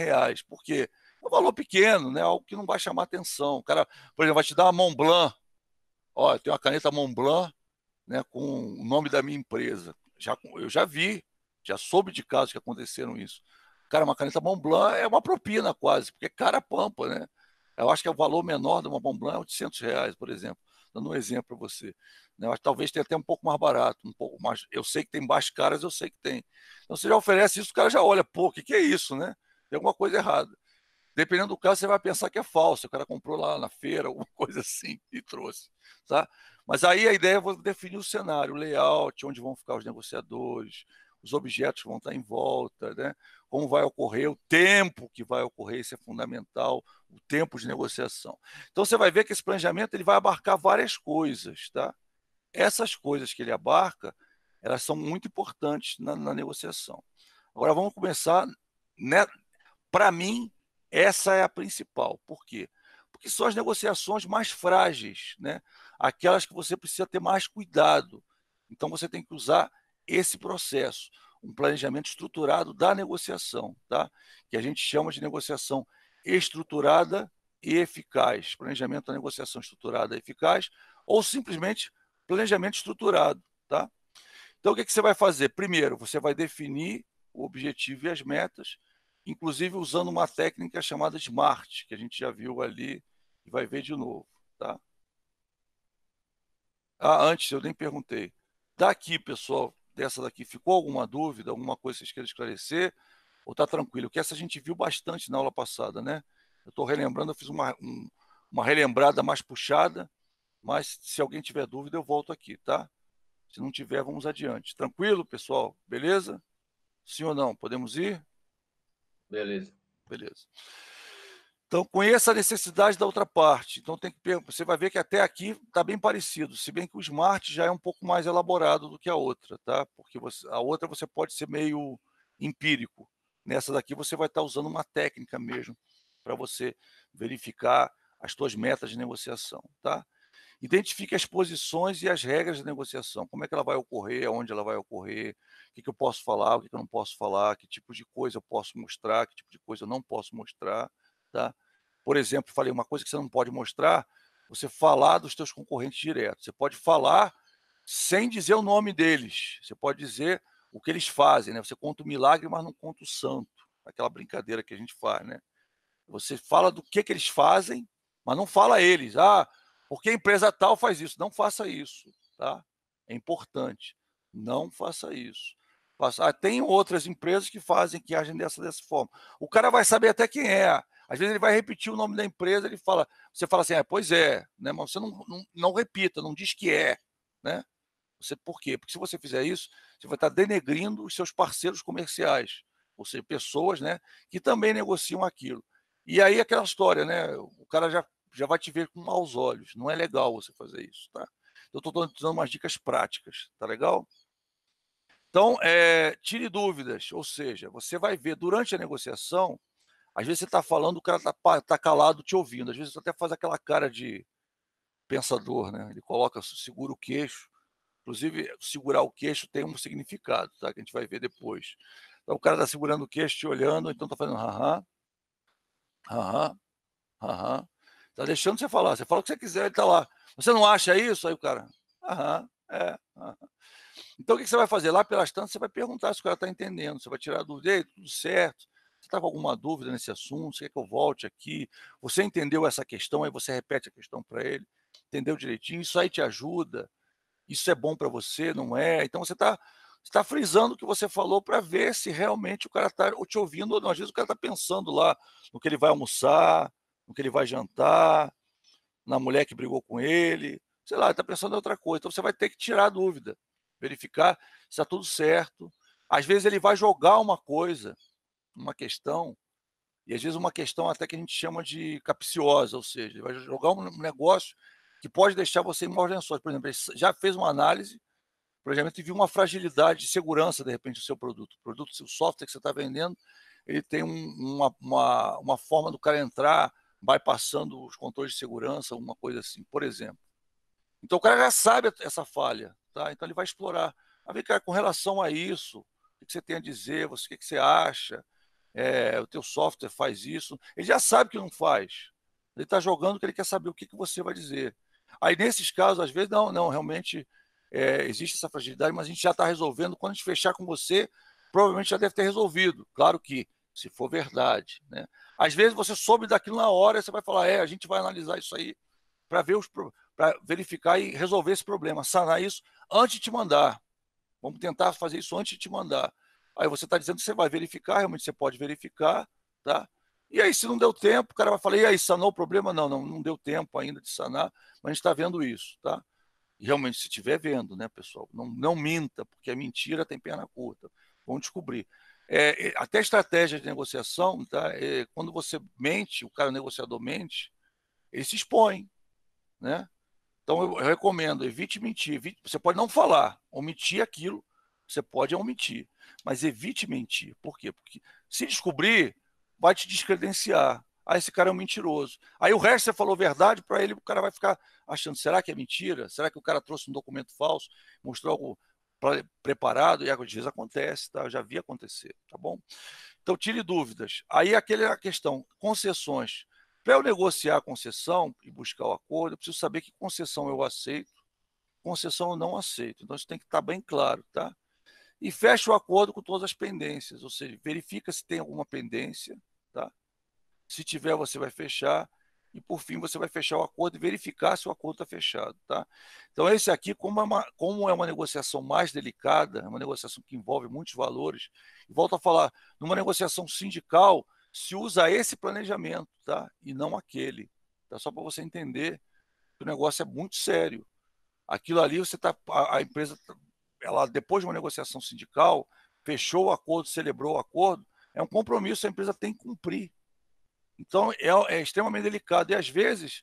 Por quê? É um valor pequeno, né? Algo que não vai chamar atenção. O cara, por exemplo, vai te dar uma Montblanc. Ó, tem uma caneta Montblanc, né, com o nome da minha empresa. Eu já vi, já soube de casos que aconteceram isso. Cara, uma caneta Montblanc é uma propina quase, porque é cara pampa, né? Eu acho que o valor menor de uma Montblanc é R$ 800, por exemplo. Dando um exemplo para você. Né? Eu acho que talvez tenha até um pouco mais barato, um pouco mais. Eu sei que tem baixas caras, eu sei que tem. Então você já oferece isso, o cara já olha, pô, o que, que é isso, né? Tem alguma coisa errada. Dependendo do caso, você vai pensar que é falso. O cara comprou lá na feira, alguma coisa assim, e trouxe. Tá? Mas aí a ideia é definir o cenário, o layout, onde vão ficar os negociadores, os objetos que vão estar em volta, né? Como vai ocorrer, o tempo que vai ocorrer, isso é fundamental, o tempo de negociação. Então você vai ver que esse planejamento ele vai abarcar várias coisas. Tá? Essas coisas que ele abarca, elas são muito importantes na negociação. Agora vamos começar, né? Para mim, essa é a principal. Por quê? Porque são as negociações mais frágeis, né? Aquelas que você precisa ter mais cuidado. Então, você tem que usar esse processo, um planejamento estruturado da negociação, tá? Que a gente chama de negociação estruturada e eficaz. Planejamento da negociação estruturada e eficaz, ou simplesmente planejamento estruturado, tá? Então, o que você vai fazer? Primeiro, você vai definir o objetivo e as metas, inclusive usando uma técnica chamada SMART, que a gente já viu ali e vai ver de novo. Tá? Antes, eu nem perguntei. Daqui, pessoal, dessa daqui, ficou alguma dúvida, alguma coisa que vocês queiram esclarecer? Ou está tranquilo? Porque essa a gente viu bastante na aula passada, né? Eu estou relembrando, eu fiz uma relembrada mais puxada, mas se alguém tiver dúvida, eu volto aqui, tá? Se não tiver, vamos adiante. Tranquilo, pessoal? Beleza? Sim ou não? Podemos ir? Beleza. Beleza. Então, conheça a necessidade da outra parte. Então, você vai ver que até aqui está bem parecido, se bem que o Smart já é um pouco mais elaborado do que a outra, tá? Porque a outra você pode ser meio empírico. Nessa daqui você vai estar usando uma técnica mesmo para você verificar as suas metas de negociação, tá? Identifique as posições e as regras de negociação. Como é que ela vai ocorrer, onde ela vai ocorrer, o que eu posso falar, o que eu não posso falar, que tipo de coisa eu posso mostrar, que tipo de coisa eu não posso mostrar. Tá? Por exemplo, falei uma coisa que você não pode mostrar, você falar dos teus concorrentes diretos. Você pode falar sem dizer o nome deles. Você pode dizer o que eles fazem. Né? Você conta o milagre, mas não conta o santo. Aquela brincadeira que a gente faz. Né? Você fala do que eles fazem, mas não fala eles. Porque a empresa tal faz isso. Não faça isso, tá? É importante. Não faça isso. Tem outras empresas que fazem, que agem dessa forma. O cara vai saber até quem é. Às vezes ele vai repetir o nome da empresa, você fala assim, pois é, né? Mas você não repita, não diz que é, né? Por quê? Porque se você fizer isso, você vai estar denegrindo os seus parceiros comerciais, ou seja, pessoas, né, que também negociam aquilo. E aí aquela história, né? O cara já vai te ver com maus olhos. Não é legal você fazer isso, tá? Eu estou dando umas dicas práticas, tá legal? Então, tire dúvidas, ou seja, você vai ver durante a negociação, às vezes você está falando, o cara está calado te ouvindo, às vezes você até faz aquela cara de pensador, né? Ele segura o queixo. Inclusive, segurar o queixo tem um significado, tá? Que a gente vai ver depois. Então, o cara está segurando o queixo, te olhando, então está fazendo aham, aham, aham. Está deixando você falar. Você fala o que você quiser, ele está lá. Você não acha isso? Aí o cara, aham, aham. Então, o que você vai fazer? Lá pelas tantas, você vai perguntar se o cara está entendendo. Você vai tirar a dúvida. Ei, tudo certo? Você está com alguma dúvida nesse assunto? Você quer que eu volte aqui? Você entendeu essa questão? Aí você repete a questão para ele. Entendeu direitinho? Isso aí te ajuda? Isso é bom para você, não é? Então você tá frisando o que você falou para ver se realmente o cara está te ouvindo ou não. Às vezes o cara está pensando lá no que ele vai almoçar, no que ele vai jantar, na mulher que brigou com ele, sei lá, está pensando em outra coisa. Então você vai ter que tirar a dúvida, verificar se está tudo certo. Às vezes ele vai jogar uma coisa, uma questão, e às vezes uma questão até que a gente chama de capciosa, ou seja, ele vai jogar um negócio que pode deixar você em maus lençóis. Por exemplo, ele já fez uma análise, por exemplo, e viu uma fragilidade de segurança, de repente, do seu produto. O produto, o software que você está vendendo, ele tem uma forma do cara entrar, bypassando os controles de segurança, alguma coisa assim, por exemplo. Então o cara já sabe essa falha, tá? Então ele vai explorar. Vai ver, cara, com relação a isso, o que você tem a dizer, o que você acha? O teu software faz isso. Ele já sabe que não faz. Ele está jogando que ele quer saber o que você vai dizer. Aí, nesses casos, às vezes, não, realmente existe essa fragilidade, mas a gente já está resolvendo. Quando a gente fechar com você, provavelmente já deve ter resolvido. Claro que, se for verdade, né? Às vezes você soube daquilo na hora, você vai falar, a gente vai analisar isso aí para verificar e resolver esse problema, sanar isso antes de te mandar. Vamos tentar fazer isso antes de te mandar. Aí você está dizendo que você vai verificar, realmente você pode verificar, tá? E aí, se não deu tempo, o cara vai falar, e aí, sanou o problema? Não deu tempo ainda de sanar, mas a gente está vendo isso, tá? E realmente, se estiver vendo, né, pessoal, não minta, porque a mentira tem perna curta. Vamos descobrir. Até estratégia de negociação, tá? Quando você mente, o cara o negociador mente, ele se expõe, né? Então, eu recomendo, evite mentir. Você pode não falar, omitir aquilo, você pode omitir, mas evite mentir. Por quê? Porque se descobrir, vai te descredenciar. Ah, esse cara é um mentiroso. Aí o resto você falou verdade, para ele o cara vai ficar achando, será que é mentira? Será que o cara trouxe um documento falso, mostrou algo preparado? E às vezes acontece, tá? Eu já vi acontecer, tá bom? Então, tire dúvidas. Aí a questão, concessões. Para eu negociar a concessão e buscar o acordo, eu preciso saber que concessão eu aceito, concessão eu não aceito. Então, isso tem que estar bem claro, tá? E fecha o acordo com todas as pendências, ou seja, verifica se tem alguma pendência, tá? Se tiver, você vai fechar. E, por fim, você vai fechar o acordo e verificar se o acordo está fechado, tá? Então, esse aqui, como é uma negociação mais delicada, é uma negociação que envolve muitos valores, e volto a falar, numa negociação sindical, se usa esse planejamento, tá? E não aquele. Tá? Só para você entender que o negócio é muito sério. Aquilo ali, a empresa, ela, depois de uma negociação sindical, fechou o acordo, celebrou o acordo, é um compromisso, a empresa tem que cumprir. Então, é extremamente delicado. E, às vezes,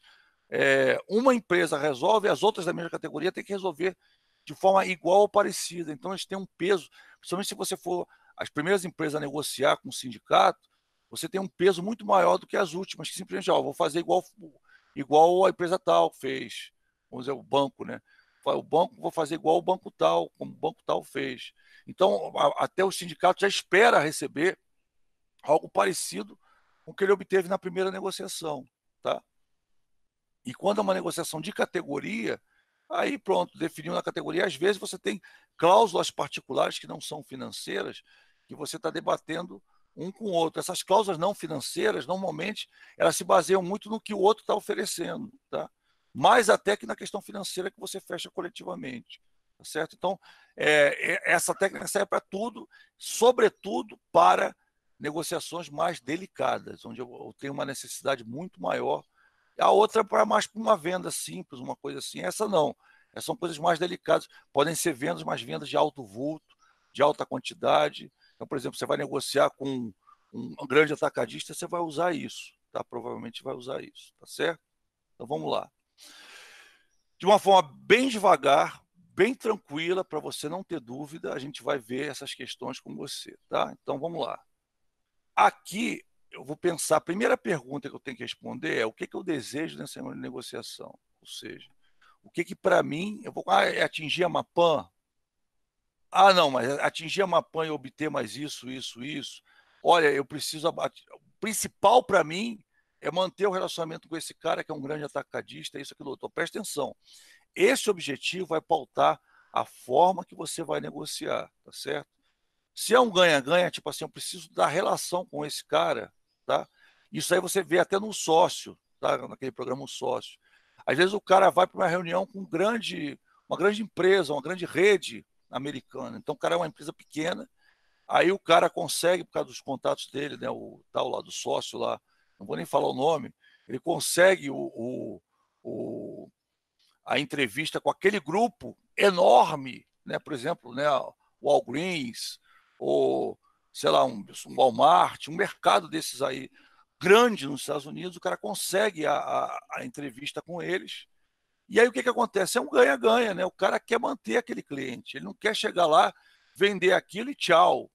uma empresa resolve, as outras da mesma categoria têm que resolver de forma igual ou parecida. Então, eles têm um peso, principalmente se você for as primeiras empresas a negociar com o sindicato, você tem um peso muito maior do que as últimas, que simplesmente, vou fazer igual a empresa tal fez. Vamos dizer, o banco, né? O banco, vou fazer igual o banco tal, como o banco tal fez. Então, até o sindicato já espera receber algo parecido com o que ele obteve na primeira negociação, tá? E quando é uma negociação de categoria, aí pronto, definiu na categoria. Às vezes você tem cláusulas particulares que não são financeiras, que você está debatendo um com o outro. Essas cláusulas não financeiras, normalmente, elas se baseiam muito no que o outro está oferecendo, tá? Mais até que na questão financeira que você fecha coletivamente, tá certo? Então, essa técnica serve para tudo, sobretudo para negociações mais delicadas, onde eu tenho uma necessidade muito maior. A outra é mais para uma venda simples, uma coisa assim. Essa não. Essas são coisas mais delicadas. Podem ser vendas, mas vendas de alto vulto, de alta quantidade. Então, por exemplo, você vai negociar com um grande atacadista, você vai usar isso, tá? Provavelmente vai usar isso, tá certo? Então, vamos lá. De uma forma bem devagar, bem tranquila, para você não ter dúvida, a gente vai ver essas questões com você, tá? Então, vamos lá. Aqui, eu vou pensar, a primeira pergunta que eu tenho que responder é o que eu desejo nessa negociação? Ou seja, o que para mim, é atingir a Mapan? Ah, não, mas atingir a Mapan e obter mais isso. Olha, eu preciso, o principal para mim é manter o relacionamento com esse cara que é um grande atacadista, isso, aquilo outro. Presta atenção, esse objetivo vai pautar a forma que você vai negociar, tá certo? Se é um ganha-ganha, tipo assim, eu preciso da relação com esse cara, tá? Isso aí você vê até no sócio, tá? Naquele programa um sócio. Às vezes o cara vai para uma reunião com uma grande empresa, uma grande rede americana. Então o cara é uma empresa pequena, aí o cara consegue, por causa dos contatos dele, né? O tal lá do sócio lá, não vou nem falar o nome, ele consegue a entrevista com aquele grupo enorme, né? Por exemplo, né? O Walgreens, ou, sei lá, um Walmart, um mercado desses aí, grande nos Estados Unidos, o cara consegue a entrevista com eles. E aí o que acontece? É um ganha-ganha, né? O cara quer manter aquele cliente, ele não quer chegar lá, vender aquilo e tchau.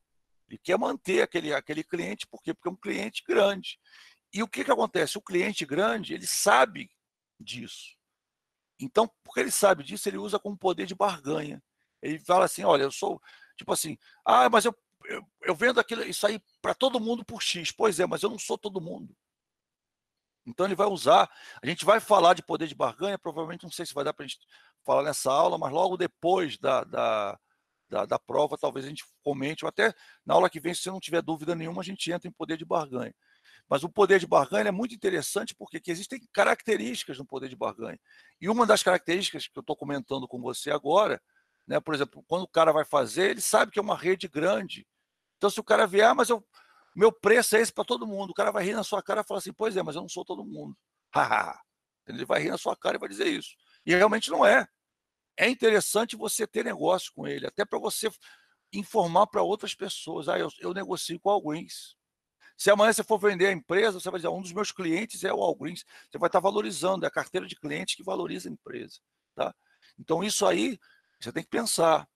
Ele quer manter aquele cliente, por quê? Porque é um cliente grande. E o que acontece? O cliente grande, ele sabe disso. Então, porque ele sabe disso, ele usa como poder de barganha. Ele fala assim, olha, eu sou, tipo assim, mas eu vendo isso aí para todo mundo por X. Pois é, mas eu não sou todo mundo. Então ele vai usar, a gente vai falar de poder de barganha, provavelmente não sei se vai dar para a gente falar nessa aula, mas logo depois da prova, talvez a gente comente, ou até na aula que vem, se você não tiver dúvida nenhuma, a gente entra em poder de barganha. Mas o poder de barganha é muito interessante porque existem características no poder de barganha. E uma das características que eu estou comentando com você agora, né, por exemplo, quando o cara vai fazer, ele sabe que é uma rede grande. Então, se o cara vier, mas meu preço é esse para todo mundo, o cara vai rir na sua cara e falar assim, pois é, mas eu não sou todo mundo. Ele vai rir na sua cara e vai dizer isso. E realmente não é. É interessante você ter negócio com ele, até para você informar para outras pessoas. Eu negocio com o Walgreens. Se amanhã você for vender a empresa, você vai dizer, um dos meus clientes é o Walgreens. Você vai estar valorizando, é a carteira de clientes que valoriza a empresa. Tá? Então, isso aí, você tem que pensar.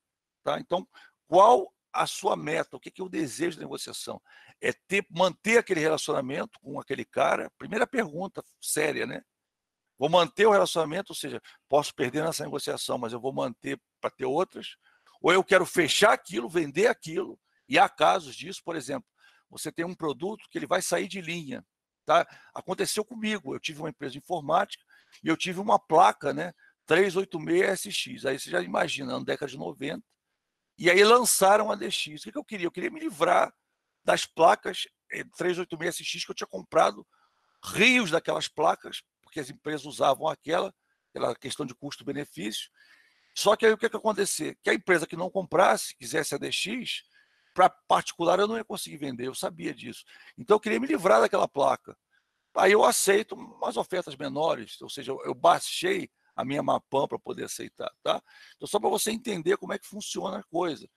Tá? Então, qual a sua meta? O que é o desejo de negociação? É manter aquele relacionamento com aquele cara? Primeira pergunta séria, né? Vou manter o relacionamento, ou seja, posso perder nessa negociação, mas eu vou manter para ter outras? Ou eu quero fechar aquilo, vender aquilo, e há casos disso, por exemplo, você tem um produto que ele vai sair de linha. Tá? Aconteceu comigo, eu tive uma empresa de informática e eu tive uma placa, né, 386SX, aí você já imagina, na década de 90, e aí lançaram a DX. O que eu queria? Eu queria me livrar das placas 386SX que eu tinha comprado, rios daquelas placas, porque as empresas usavam aquela questão de custo-benefício. Só que aí o que ia acontecer? Que a empresa que não comprasse, quisesse a DX, para particular eu não ia conseguir vender, eu sabia disso. Então eu queria me livrar daquela placa. Aí eu aceito umas ofertas menores, ou seja, eu baixei a minha Mapan para poder aceitar. Tá? Então, só para você entender como é que funciona a coisa.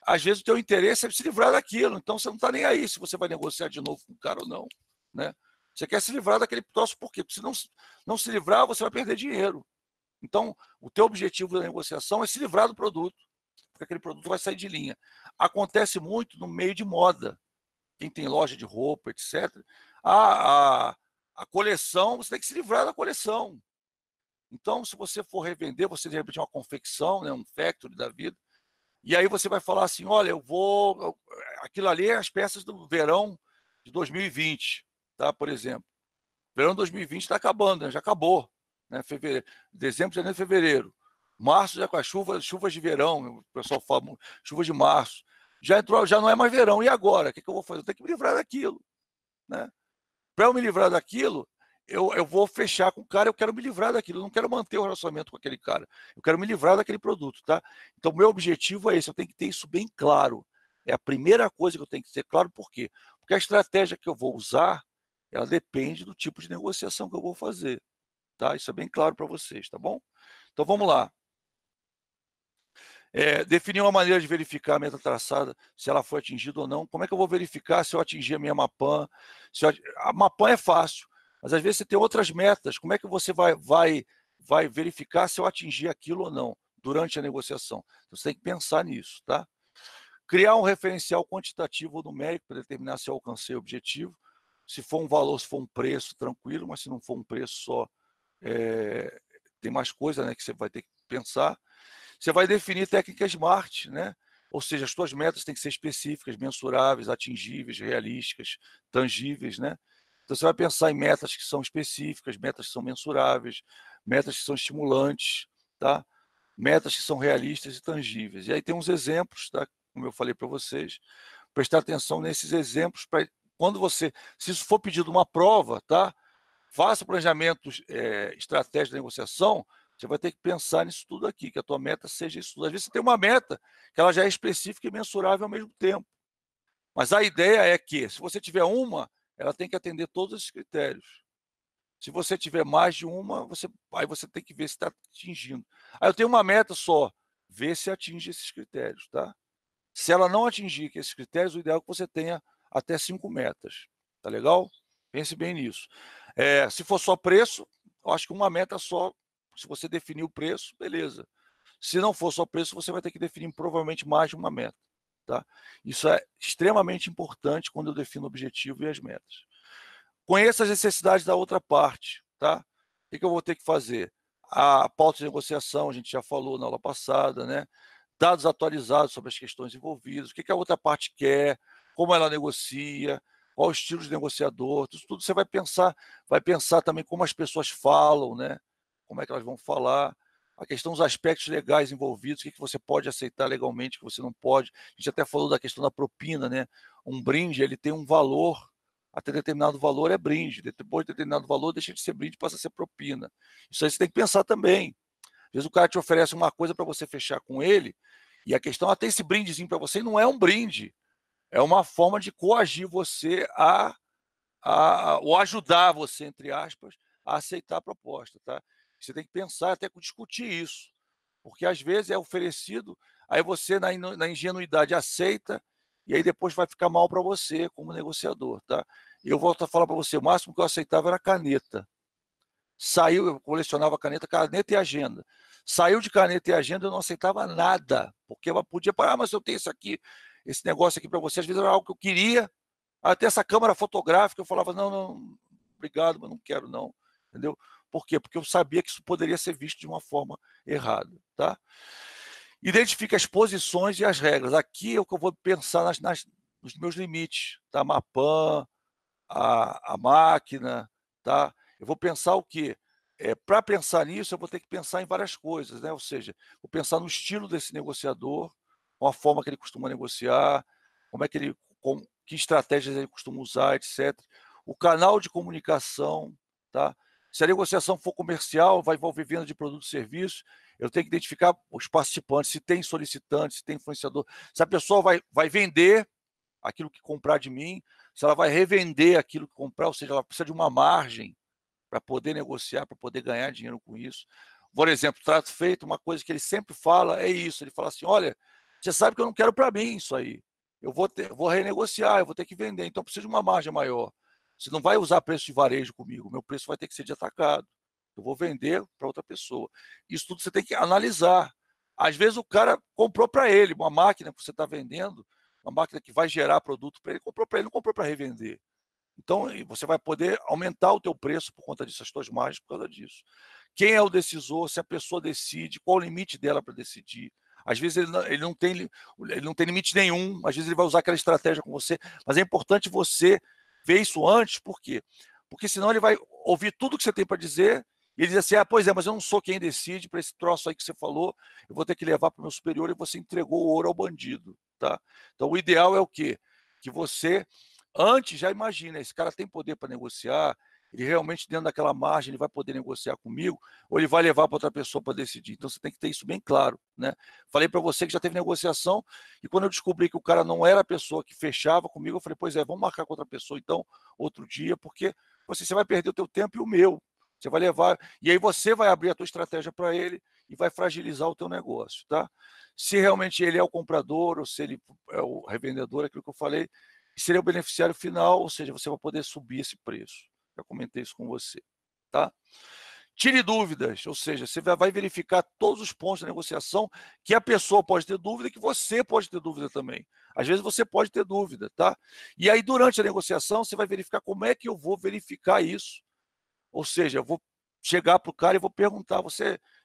Às vezes o teu interesse é se livrar daquilo, então você não está nem aí se você vai negociar de novo com o cara ou não. Né? Você quer se livrar daquele troço por quê? Porque se não se livrar, você vai perder dinheiro. Então, o teu objetivo da negociação é se livrar do produto, porque aquele produto vai sair de linha. Acontece muito no meio de moda. Quem tem loja de roupa, etc. A coleção, você tem que se livrar da coleção. Então, se você for revender, você de repente é uma confecção, né, um factory da vida, e aí você vai falar assim, olha, aquilo ali é as peças do verão de 2020, tá? Por exemplo. Verão de 2020 está acabando, né? Já acabou. Né? Dezembro, janeiro, fevereiro. Março já com as chuvas de verão, o pessoal fala, chuvas de março. Já entrou, já não é mais verão. E agora? O que eu vou fazer? Eu tenho que me livrar daquilo. Né? Para eu me livrar daquilo, eu vou fechar com o cara, eu quero me livrar daquilo, eu não quero manter o relacionamento com aquele cara, eu quero me livrar daquele produto, tá? Então, meu objetivo é esse, eu tenho que ter isso bem claro. É a primeira coisa que eu tenho que ter claro, por quê? Porque a estratégia que eu vou usar, ela depende do tipo de negociação que eu vou fazer, tá? Isso é bem claro para vocês, tá bom? Então, vamos lá. Definir uma maneira de verificar a meta traçada, se ela foi atingida ou não. Como é que eu vou verificar se eu atingi a minha Mapan? A Mapan é fácil, mas às vezes você tem outras metas. Como é que você vai verificar se eu atingi aquilo ou não durante a negociação? Você tem que pensar nisso, tá? Criar um referencial quantitativo ou numérico para determinar se eu alcancei o objetivo. Se for um valor, se for um preço, tranquilo, mas se não for um preço só, tem mais coisa, né, que você vai ter que pensar. Você vai definir técnicas SMART, né? Ou seja, as suas metas têm que ser específicas, mensuráveis, atingíveis, realísticas, tangíveis, né? Então você vai pensar em metas que são específicas, metas que são mensuráveis, metas que são estimulantes, tá? Metas que são realistas e tangíveis. E aí tem uns exemplos, tá? Como eu falei para vocês, prestar atenção nesses exemplos para quando você, se isso for pedido uma prova, tá? Faça planejamento estratégico de negociação, você vai ter que pensar nisso tudo aqui, que a tua meta seja isso tudo. Às vezes você tem uma meta que ela já é específica e mensurável ao mesmo tempo. Mas a ideia é que, se você tiver uma, ela tem que atender todos esses critérios. Se você tiver mais de uma, aí você tem que ver se está atingindo. Aí eu tenho uma meta só, ver se atinge esses critérios, tá? Se ela não atingir esses critérios, o ideal é que você tenha até 5 metas. Tá legal? Pense bem nisso. Se for só preço, eu acho que uma meta só, se você definir o preço, beleza. Se não for só preço, você vai ter que definir provavelmente mais de uma meta. Tá? Isso é extremamente importante quando eu defino o objetivo e as metas. Conheça as necessidades da outra parte. Tá? O que eu vou ter que fazer? A pauta de negociação, a gente já falou na aula passada, né? Dados atualizados sobre as questões envolvidas, o que a outra parte quer, como ela negocia, qual o estilo de negociador, isso tudo você vai pensar também como as pessoas falam, né? Como é que elas vão falar. a questão dos aspectos legais envolvidos, o que você pode aceitar legalmente, o que você não pode. A gente até falou da questão da propina, né? Um brinde, ele tem um valor, até determinado valor é brinde, depois de determinado valor deixa de ser brinde, passa a ser propina. Isso aí você tem que pensar também. Às vezes o cara te oferece uma coisa para você fechar com ele, e a questão, até esse brindezinho para você, não é um brinde, é uma forma de coagir você ou ajudar você, entre aspas, a aceitar a proposta, tá? Você tem que pensar, até discutir isso, porque às vezes é oferecido, aí você, na ingenuidade, aceita, e aí depois vai ficar mal para você, como negociador, tá? Eu volto a falar para você, o máximo que eu aceitava era caneta. Saiu, eu colecionava caneta e agenda. Saiu de caneta e agenda, eu não aceitava nada, porque ela podia parar, mas eu tenho isso aqui, esse negócio aqui para você, às vezes era algo que eu queria, até essa câmera fotográfica, eu falava, não, não, obrigado, mas não quero não, entendeu? Por quê? Porque eu sabia que isso poderia ser visto de uma forma errada, tá? Identifica as posições e as regras. Aqui é o que eu vou pensar nos meus limites, tá? Mapan, a máquina, tá? Eu vou pensar o quê? Para pensar nisso, eu vou ter que pensar em várias coisas, né? Ou seja, vou pensar no estilo desse negociador, com a forma que ele costuma negociar, como é que ele, que estratégias ele costuma usar, etc. O canal de comunicação, tá? Se a negociação for comercial, vai envolver venda de produtos e serviços, eu tenho que identificar os participantes, se tem solicitante, se tem influenciador, se a pessoa vai vender aquilo que comprar de mim, se ela vai revender aquilo que comprar, ou seja, ela precisa de uma margem para poder negociar, para poder ganhar dinheiro com isso. Por exemplo, trato feito, uma coisa que ele sempre fala é isso, ele fala assim, olha, você sabe que eu não quero para mim isso aí, eu vou renegociar, eu vou ter que vender, então eu preciso de uma margem maior. Você não vai usar preço de varejo comigo, meu preço vai ter que ser de atacado. Eu vou vender para outra pessoa. Isso tudo você tem que analisar. Às vezes o cara comprou para ele uma máquina que você está vendendo, uma máquina que vai gerar produto para ele, comprou para ele, não comprou para revender. Então, você vai poder aumentar o teu preço por conta disso, as tuas margens por causa disso. Quem é o decisor, se a pessoa decide, qual o limite dela para decidir. Às vezes ele não tem limite nenhum, às vezes ele vai usar aquela estratégia com você, mas é importante você ver isso antes, por quê? Porque senão ele vai ouvir tudo que você tem para dizer e ele diz assim, pois é, mas eu não sou quem decide para esse troço aí que você falou, eu vou ter que levar para o meu superior e você entregou o ouro ao bandido, tá? Então o ideal é o quê? Que você antes já imagina, esse cara tem poder para negociar, ele realmente dentro daquela margem ele vai poder negociar comigo, ou ele vai levar para outra pessoa para decidir. Então você tem que ter isso bem claro, né? Falei para você que já teve negociação, e quando eu descobri que o cara não era a pessoa que fechava comigo, eu falei, pois é, vamos marcar com outra pessoa então, outro dia, porque você vai perder o teu tempo e o meu. Você vai levar, e aí você vai abrir a tua estratégia para ele e vai fragilizar o teu negócio, tá? Se realmente ele é o comprador, ou se ele é o revendedor, aquilo que eu falei, seria o beneficiário final, ou seja, você vai poder subir esse preço. Já comentei isso com você, tá? Tire dúvidas, ou seja, você vai verificar todos os pontos da negociação que a pessoa pode ter dúvida e que você pode ter dúvida também. Às vezes você pode ter dúvida, tá? E aí, durante a negociação, você vai verificar como é que eu vou verificar isso. Ou seja, eu vou chegar para o cara e vou perguntar,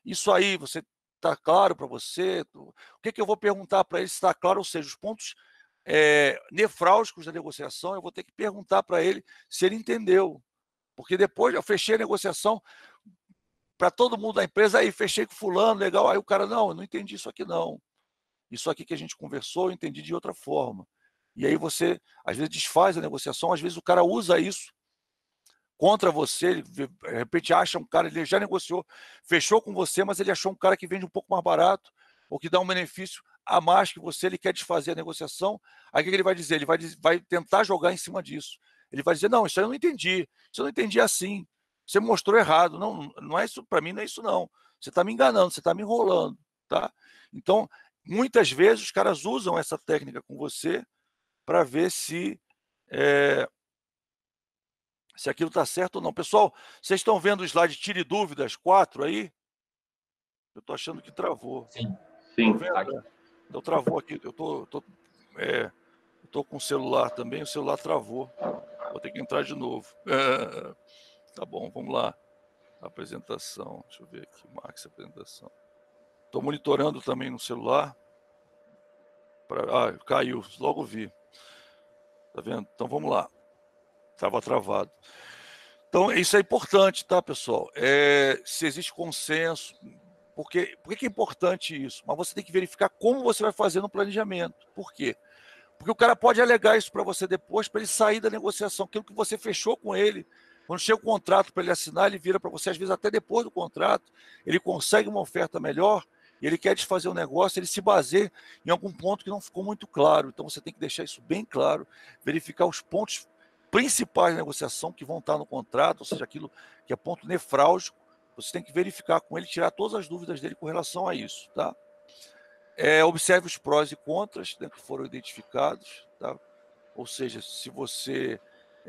isso aí, você está claro para você? O que eu vou perguntar para ele se está claro? Ou seja, os pontos nefrálgicos da negociação, eu vou ter que perguntar para ele se ele entendeu. Porque depois eu fechei a negociação para todo mundo da empresa, aí fechei com fulano, legal, aí o cara, não, eu não entendi isso aqui não. Isso aqui que a gente conversou, eu entendi de outra forma. E aí você, às vezes, desfaz a negociação, às vezes o cara usa isso contra você, ele, de repente acha um cara, ele já negociou, fechou com você, mas ele achou um cara que vende um pouco mais barato, ou que dá um benefício a mais que você, ele quer desfazer a negociação, aí o que ele vai dizer? Ele vai tentar jogar em cima disso. Ele vai dizer, não, isso aí eu não entendi, isso eu não entendi assim, você mostrou errado, não, não é isso, para mim não é isso não, você está me enganando, você está me enrolando, tá? Então, muitas vezes os caras usam essa técnica com você para ver se aquilo está certo ou não. Pessoal, vocês estão vendo o slide Tire Dúvidas 4 aí? Eu estou achando que travou. Sim. Estão Sim. vendo? Então travou aqui. Eu tô com o celular também, o celular travou. Vou ter que entrar de novo. Tá bom, vamos lá. Apresentação. Deixa eu ver aqui, Max, apresentação. Estou monitorando também no celular. Caiu, logo vi. Tá vendo? Então vamos lá. Estava travado. Então, isso é importante, tá, pessoal? Se existe consenso, Por que é importante isso? Mas você tem que verificar como você vai fazer no planejamento. Por quê? Porque o cara pode alegar isso para você depois, para ele sair da negociação, aquilo que você fechou com ele. Quando chega o contrato para ele assinar, ele vira para você, às vezes até depois do contrato, ele consegue uma oferta melhor, e ele quer desfazer o negócio, ele se baseia em algum ponto que não ficou muito claro. Então você tem que deixar isso bem claro, verificar os pontos principais da negociação que vão estar no contrato, ou seja, aquilo que é ponto nefrálgico, você tem que verificar com ele, tirar todas as dúvidas dele com relação a isso, tá? Observe os prós e contras, né, que foram identificados, tá? Ou seja, se você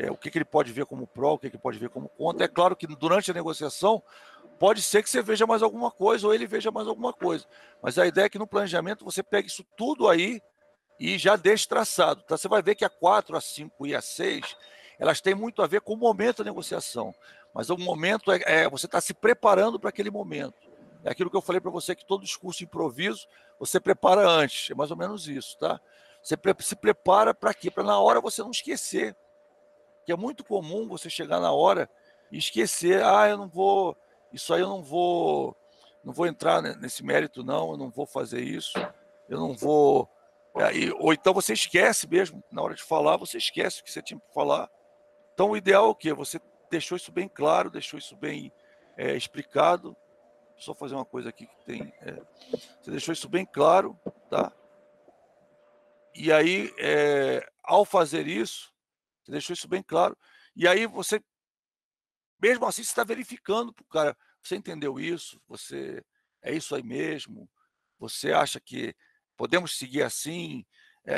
o que ele pode ver como pró, o que ele pode ver como contra. É claro que durante a negociação pode ser que você veja mais alguma coisa ou ele veja mais alguma coisa, mas a ideia é que no planejamento você pegue isso tudo aí e já deixe traçado, tá? Você vai ver que a 4, a 5 e a 6, elas têm muito a ver com o momento da negociação, mas o momento você está se preparando para aquele momento. É aquilo que eu falei para você, que todo discurso de improviso você prepara antes, é mais ou menos isso, tá? Você se prepara para quê? Para na hora você não esquecer, que é muito comum você chegar na hora e esquecer, eu não vou, isso aí eu não vou entrar nesse mérito não, eu não vou fazer isso, eu não vou, ou então você esquece mesmo, na hora de falar, você esquece o que você tinha para falar. Então o ideal é o quê? Você deixou isso bem claro, deixou isso bem explicado. Só fazer uma coisa aqui que tem. Você deixou isso bem claro, tá? E aí, ao fazer isso, você deixou isso bem claro. E aí você, mesmo assim, você está verificando para o cara, você entendeu isso? Você é isso aí mesmo? Você acha que podemos seguir assim?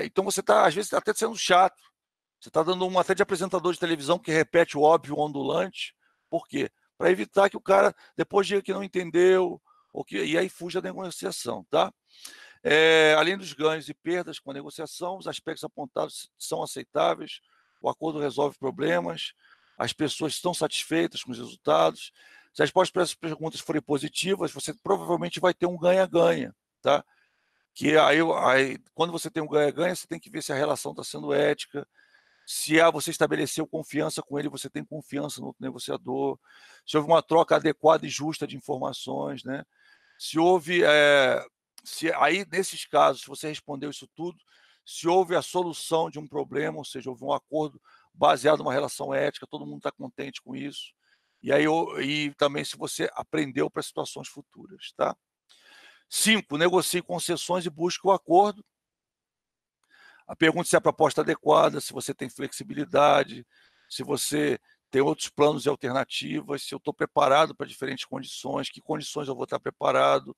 Então você está, às vezes, até sendo chato. Você está dando uma até de apresentador de televisão que repete o óbvio ondulante. Por quê? Para evitar que o cara depois diga que não entendeu, e aí fuja da negociação, tá? Além dos ganhos e perdas com a negociação, os aspectos apontados são aceitáveis, o acordo resolve problemas, as pessoas estão satisfeitas com os resultados. Se as respostas para essas perguntas forem positivas, você provavelmente vai ter um ganha-ganha, tá? Que aí, quando você tem um ganha-ganha, você tem que ver se a relação está sendo ética, se você estabeleceu confiança com ele, você tem confiança no outro negociador, se houve uma troca adequada e justa de informações, né? Se houve, aí nesses casos, se você respondeu isso tudo, se houve a solução de um problema, ou seja, houve um acordo baseado numa relação ética, todo mundo está contente com isso, e aí e também se você aprendeu para situações futuras, tá? 5, negocie concessões e busque o acordo. A pergunta se a proposta é adequada, se você tem flexibilidade, se você tem outros planos e alternativas, se eu estou preparado para diferentes condições, que condições eu vou estar preparado.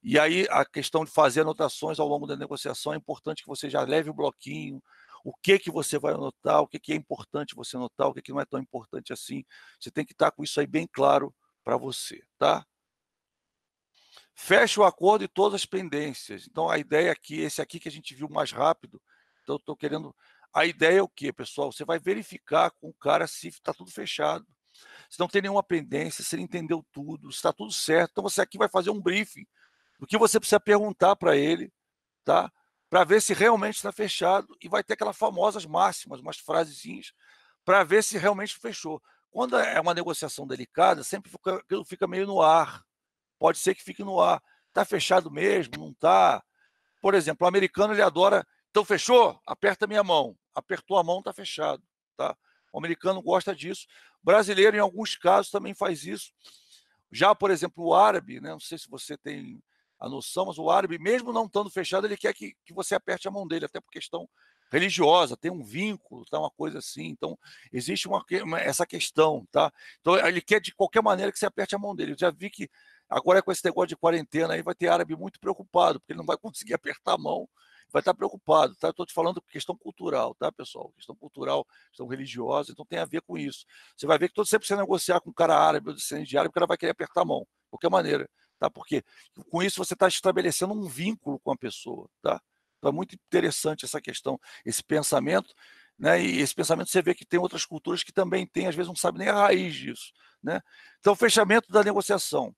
E aí a questão de fazer anotações ao longo da negociação, é importante que você já leve o bloquinho, o que você vai anotar, o que é importante você anotar, o que não é tão importante assim. Você tem que estar com isso aí bem claro para você, tá? Fecha o acordo e todas as pendências. Então, a ideia aqui, esse aqui que a gente viu mais rápido, então eu estou querendo... A ideia é o quê, pessoal? Você vai verificar com o cara se está tudo fechado, se não tem nenhuma pendência, se ele entendeu tudo, se está tudo certo. Então, você aqui vai fazer um briefing do que você precisa perguntar para ele, tá? Para ver se realmente está fechado, e vai ter aquelas famosas máximas, umas frasezinhas, para ver se realmente fechou. Quando é uma negociação delicada, sempre fica meio no ar. Pode ser que fique no ar. Está fechado mesmo? Não está? Por exemplo, o americano ele adora. Então, fechou? Aperta minha mão. Apertou a mão, está fechado. Tá? O americano gosta disso. O brasileiro, em alguns casos, também faz isso. Já, por exemplo, o árabe, né? Não sei se você tem a noção, mas o árabe, mesmo não estando fechado, ele quer que você aperte a mão dele, até por questão religiosa, tem um vínculo, tá? Uma coisa assim. Então, existe essa questão, tá? Então, ele quer de qualquer maneira que você aperte a mão dele. Eu já vi que agora com esse negócio de quarentena aí vai ter árabe muito preocupado, porque ele não vai conseguir apertar a mão, vai estar preocupado, tá? Estou te falando questão cultural, tá, pessoal? Questão cultural, questão religiosa, então tem a ver com isso. Você vai ver que todo sempre você negociar com um cara árabe ou descendente de árabe, o cara vai querer apertar a mão, de qualquer maneira, tá? Porque com isso você está estabelecendo um vínculo com a pessoa, tá? Então é muito interessante essa questão, esse pensamento, né? E esse pensamento você vê que tem outras culturas que também têm, às vezes não sabe nem a raiz disso, né? Então, fechamento da negociação.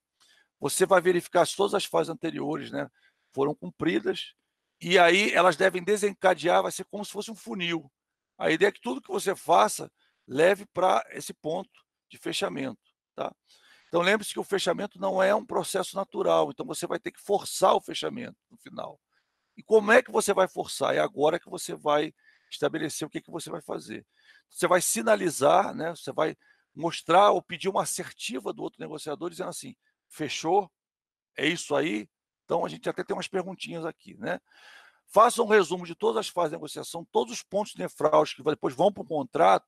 Você vai verificar se todas as fases anteriores, né, foram cumpridas, e aí elas devem desencadear, vai ser como se fosse um funil. A ideia é que tudo que você faça leve para esse ponto de fechamento, tá? Então, lembre-se que o fechamento não é um processo natural, então você vai ter que forçar o fechamento no final. E como é que você vai forçar? É agora que você vai estabelecer o que você vai fazer. Você vai sinalizar, né? Você vai mostrar ou pedir uma assertiva do outro negociador, dizendo assim: fechou? É isso aí? Então, a gente até tem umas perguntinhas aqui, né? Faça um resumo de todas as fases de negociação, todos os pontos nefrálgicos que depois vão para o contrato,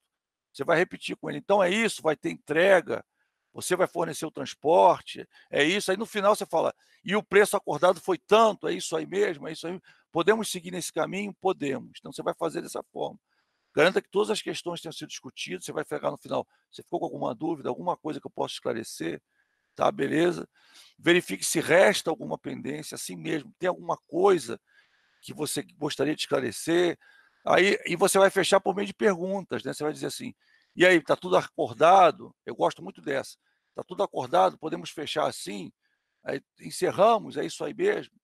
você vai repetir com ele. Então, é isso, vai ter entrega, você vai fornecer o transporte, é isso. Aí, no final, você fala, e o preço acordado foi tanto, é isso aí mesmo, é isso aí. Podemos seguir nesse caminho? Podemos. Então, você vai fazer dessa forma. Garanta que todas as questões tenham sido discutidas, você vai pegar no final, você ficou com alguma dúvida, alguma coisa que eu possa esclarecer, tá, beleza? Verifique se resta alguma pendência, assim mesmo, tem alguma coisa que você gostaria de esclarecer, aí e você vai fechar por meio de perguntas, né? Você vai dizer assim: "E aí, está tudo acordado?" Eu gosto muito dessa. "Está tudo acordado? Podemos fechar assim?" Aí encerramos, é isso aí mesmo?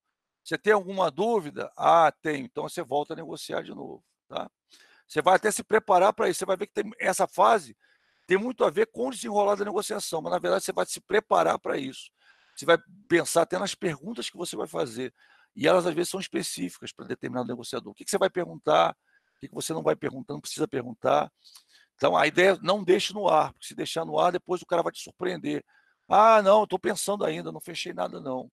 Você tem alguma dúvida? "Ah, tenho." Então você volta a negociar de novo, tá? Você vai até se preparar para isso, você vai ver que tem essa fase tem muito a ver com o desenrolar da negociação, mas na verdade você vai se preparar para isso. Você vai pensar até nas perguntas que você vai fazer, e elas às vezes são específicas para determinado negociador. O que você vai perguntar, o que você não vai perguntar, não precisa perguntar. Então a ideia é não deixe no ar, porque se deixar no ar, depois o cara vai te surpreender. Ah, não, estou pensando ainda, não fechei nada não.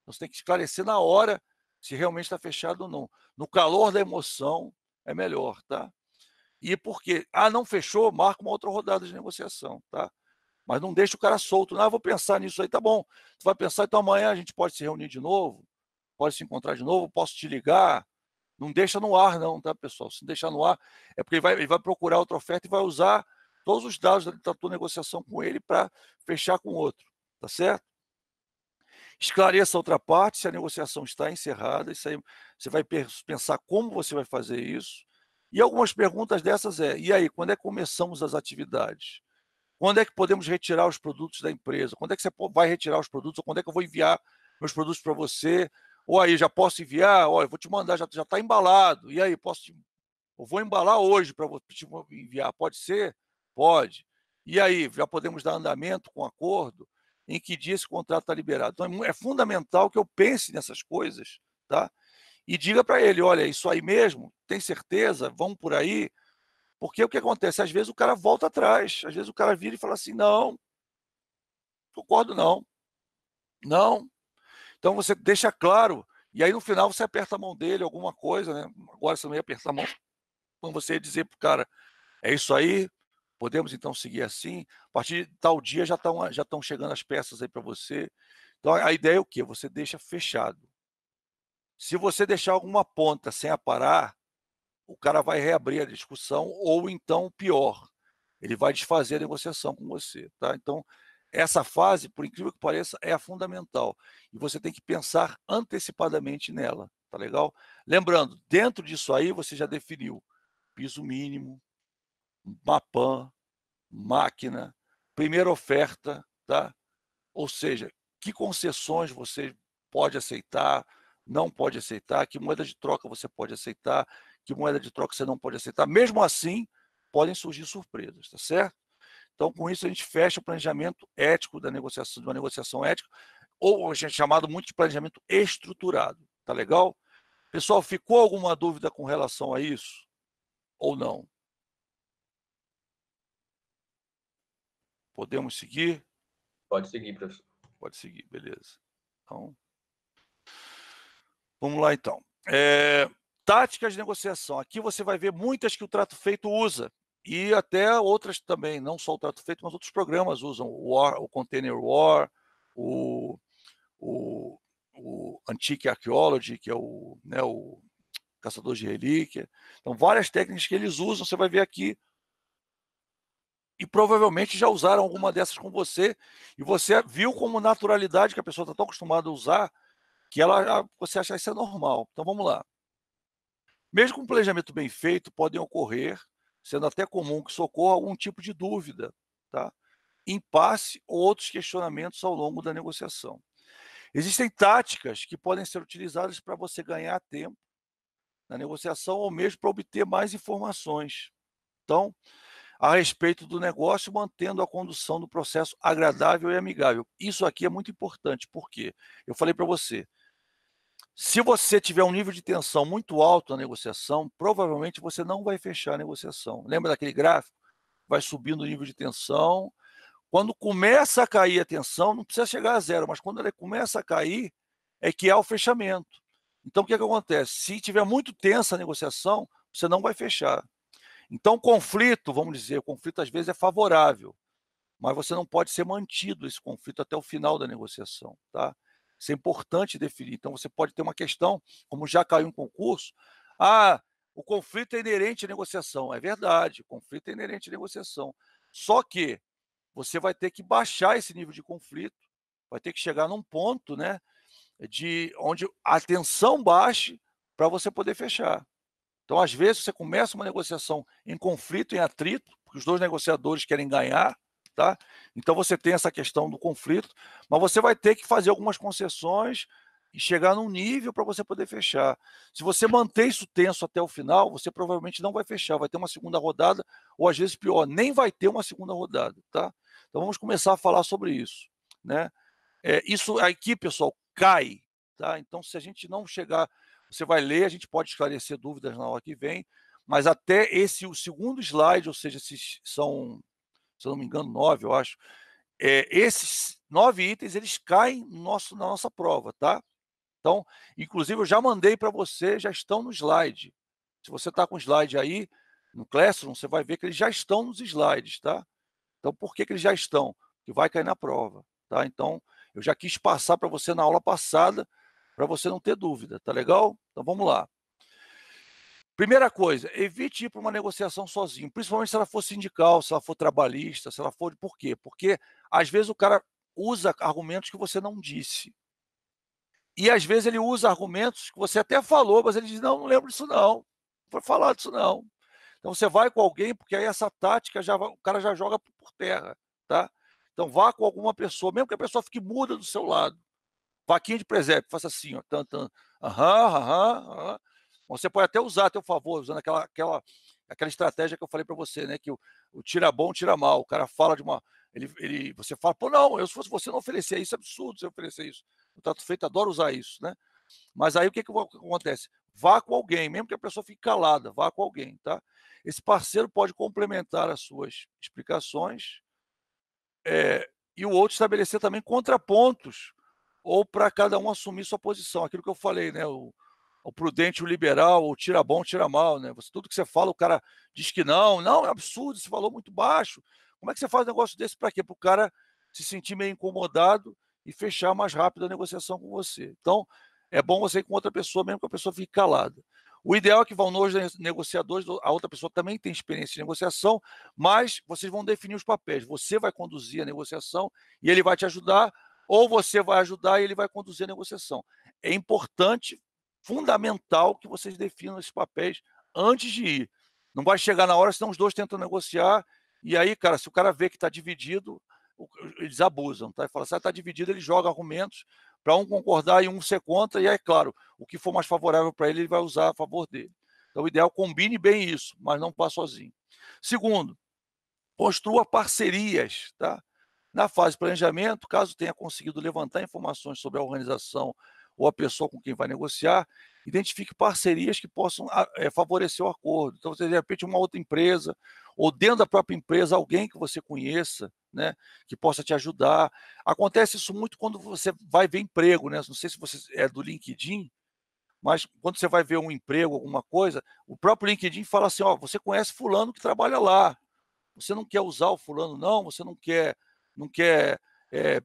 Então, você tem que esclarecer na hora se realmente está fechado ou não. No calor da emoção é melhor, tá? E porque, ah, não fechou, marca uma outra rodada de negociação, tá? Mas não deixa o cara solto. Ah, vou pensar nisso aí, tá bom. Tu vai pensar, então amanhã a gente pode se reunir de novo, pode se encontrar de novo, posso te ligar. Não deixa no ar, não, tá, pessoal? Se deixar no ar, é porque ele vai procurar outra oferta e vai usar todos os dados da tua negociação com ele para fechar com outro, tá certo? Esclareça a outra parte se a negociação está encerrada, isso aí você vai pensar como você vai fazer isso. E algumas perguntas dessas e aí, quando é que começamos as atividades? Quando é que podemos retirar os produtos da empresa? Quando é que você vai retirar os produtos? Ou quando é que eu vou enviar meus produtos para você? Ou aí, já posso enviar? Olha, eu vou te mandar, já está embalado. E aí, eu vou embalar hoje para te enviar. Pode ser? Pode. E aí, já podemos dar andamento com acordo? Em que dia esse contrato está liberado? Então, é fundamental que eu pense nessas coisas, tá? E diga para ele, olha, isso aí mesmo? Tem certeza? Vamos por aí? Porque o que acontece? Às vezes o cara volta atrás, às vezes o cara vira e fala assim: não, concordo não, não. Então você deixa claro, e aí no final você aperta a mão dele, alguma coisa, né? Agora você não ia apertar a mão, quando você ia dizer para o cara: é isso aí, podemos então seguir assim, a partir de tal dia já estão chegando as peças aí para você. Então a ideia é o quê? Você deixa fechado. Se você deixar alguma ponta sem aparar, o cara vai reabrir a discussão, ou então, pior, ele vai desfazer a negociação com você, tá? Então, essa fase, por incrível que pareça, é a fundamental. E você tem que pensar antecipadamente nela, tá legal? Lembrando, dentro disso aí, você já definiu piso mínimo, MAPAM, máquina, primeira oferta, tá? Ou seja, que concessões você pode aceitar, não pode aceitar, que moeda de troca você pode aceitar, que moeda de troca você não pode aceitar. Mesmo assim, podem surgir surpresas, tá certo? Então, com isso, a gente fecha o planejamento ético da negociação, de uma negociação ética, ou a gente chamado muito de planejamento estruturado. Tá legal? Pessoal, ficou alguma dúvida com relação a isso? Ou não? Podemos seguir? Pode seguir, professor. Pode seguir, beleza. Então, vamos lá então. Táticas de negociação. Aqui você vai ver muitas que o Trato Feito usa, e até outras também, não só o Trato Feito, mas outros programas usam, o Container War, o, o Antique Archaeology, que é o caçador de relíquia. Então, várias técnicas que eles usam, você vai ver aqui, e provavelmente já usaram alguma dessas com você, e você viu como naturalidade que a pessoa está tão acostumada a usar, que você acha isso é normal. Então, vamos lá. Mesmo com um planejamento bem feito, podem ocorrer, sendo até comum que socorra algum tipo de dúvida, tá? Impasse ou outros questionamentos ao longo da negociação. Existem táticas que podem ser utilizadas para você ganhar tempo na negociação ou mesmo para obter mais informações. Então, a respeito do negócio, mantendo a condução do processo agradável e amigável. Isso aqui é muito importante, porque eu falei para você, se você tiver um nível de tensão muito alto na negociação, provavelmente você não vai fechar a negociação. Lembra daquele gráfico? Vai subindo o nível de tensão. Quando começa a cair a tensão, não precisa chegar a zero, mas quando ela começa a cair, é que há o fechamento. Então, o que acontece? Se tiver muito tensa a negociação, você não vai fechar. Então, conflito, vamos dizer, o conflito às vezes é favorável, mas você não pode ser mantido esse conflito até o final da negociação, tá? Isso é importante definir. Então, você pode ter uma questão, como já caiu em concurso, o conflito é inerente à negociação. É verdade, o conflito é inerente à negociação. Só que você vai ter que baixar esse nível de conflito, vai ter que chegar num ponto, né, de onde a tensão baixe para você poder fechar. Então, às vezes, você começa uma negociação em conflito, em atrito, porque os dois negociadores querem ganhar, tá? Então, você tem essa questão do conflito, mas você vai ter que fazer algumas concessões e chegar num nível para você poder fechar. Se você manter isso tenso até o final, você provavelmente não vai fechar, vai ter uma segunda rodada, ou às vezes pior, nem vai ter uma segunda rodada, tá? Então, vamos começar a falar sobre isso, né? Isso aqui, pessoal, cai, tá? Então, se a gente não chegar, você vai ler, a gente pode esclarecer dúvidas na hora que vem, mas até o segundo slide, ou seja, esses são, se eu não me engano, 9, eu acho, esses 9 itens, eles caem na nossa prova, tá? Então, inclusive, eu já mandei para você, já estão no slide. Se você está com o slide aí, no Classroom, você vai ver que eles já estão nos slides, tá? Então, por que eles já estão? Que vai cair na prova, tá? Então, eu já quis passar para você na aula passada, para você não ter dúvida, tá legal? Então, vamos lá. Primeira coisa, evite ir para uma negociação sozinho, principalmente se ela for sindical, se ela for trabalhista, se ela for... Por quê? Porque, às vezes, o cara usa argumentos que você não disse. E, às vezes, ele usa argumentos que você até falou, mas ele diz, não lembro disso não, não foi falado disso não. Então, você vai com alguém, porque aí essa tática, o cara já joga por terra, tá? Então, vá com alguma pessoa, mesmo que a pessoa fique muda do seu lado. Vaquinha de presépio, faça assim, ó, tan, tan, aham, aham, aham. Você pode até usar a teu favor, usando aquela estratégia que eu falei para você, né? Que o tira bom, tira mal. O cara fala de uma. Você fala, pô, não, se fosse você não oferecer isso, é absurdo você oferecer isso. O Trato Feito adora usar isso, né? Mas aí o que acontece? Vá com alguém, mesmo que a pessoa fique calada, vá com alguém, tá? Esse parceiro pode complementar as suas explicações, e o outro estabelecer também contrapontos, ou para cada um assumir sua posição. Aquilo que eu falei, né? O prudente, o liberal, o tira bom, tira mal, né? Tudo que você fala, o cara diz que não, é absurdo, esse valor muito baixo. Como é que você faz um negócio desse para quê? Para o cara se sentir meio incomodado e fechar mais rápido a negociação com você. Então, é bom você ir com outra pessoa, mesmo que a pessoa fique calada. O ideal é que vão nos negociadores, a outra pessoa também tem experiência de negociação, mas vocês vão definir os papéis. Você vai conduzir a negociação e ele vai te ajudar, ou você vai ajudar e ele vai conduzir a negociação. É importante, fundamental, que vocês definam esses papéis antes de ir. Não vai chegar na hora, senão os dois tentam negociar, e aí, cara, se o cara vê que está dividido, eles abusam, tá? Fala, se está dividido, ele joga argumentos para um concordar e um ser contra, e aí, claro, o que for mais favorável para ele, ele vai usar a favor dele. Então, o ideal, combine bem isso, mas não vá sozinho. Segundo, construa parcerias, tá? Na fase de planejamento, caso tenha conseguido levantar informações sobre a organização ou a pessoa com quem vai negociar, identifique parcerias que possam favorecer o acordo. Então, você, de repente, uma outra empresa, ou dentro da própria empresa, alguém que você conheça, né, que possa te ajudar. Acontece isso muito quando você vai ver emprego, né? Não sei se você é do LinkedIn, mas quando você vai ver um emprego, alguma coisa, o próprio LinkedIn fala assim, ó, você conhece fulano que trabalha lá, você não quer usar o fulano não, você não quer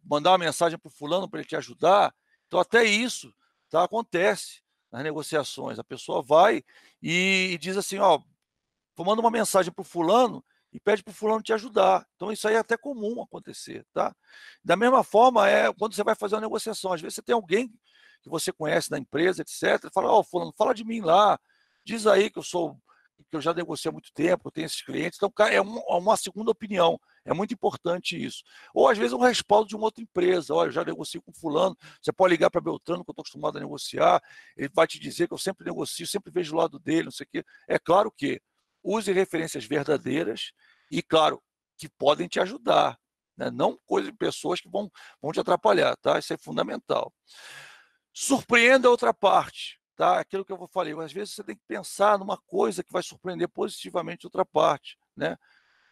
mandar uma mensagem para o fulano para ele te ajudar. Então, até isso, tá, acontece nas negociações. A pessoa vai e diz assim, ó, manda uma mensagem para o fulano e pede para o fulano te ajudar. Então, isso aí é até comum acontecer, tá? Da mesma forma, quando você vai fazer uma negociação, às vezes você tem alguém que você conhece da empresa, etc., fala, ó, fulano, fala de mim lá, diz aí que eu já negociei há muito tempo, eu tenho esses clientes. Então, é uma segunda opinião. É muito importante isso. Ou, às vezes, um respaldo de uma outra empresa. Olha, eu já negociei com fulano, você pode ligar para Beltrano, que eu estou acostumado a negociar, ele vai te dizer que eu sempre negocio, sempre vejo o lado dele, não sei o quê. É claro que use referências verdadeiras E, claro, que podem te ajudar, né? Não coisa de pessoas que vão te atrapalhar, tá? Isso é fundamental. Surpreenda a outra parte, tá? Aquilo que eu falei, às vezes você tem que pensar numa coisa que vai surpreender positivamente outra parte, né?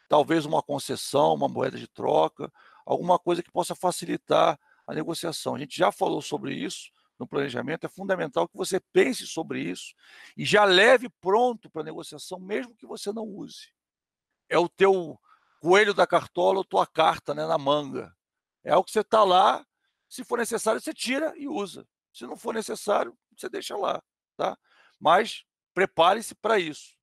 Talvez uma concessão, uma moeda de troca, alguma coisa que possa facilitar a negociação. A gente já falou sobre isso no planejamento, é fundamental que você pense sobre isso e já leve pronto para a negociação, mesmo que você não use. É o teu coelho da cartola ou tua carta, né, na manga. É algo que você está lá, se for necessário, você tira e usa. Se não for necessário, você deixa lá, tá? Mas prepare-se para isso.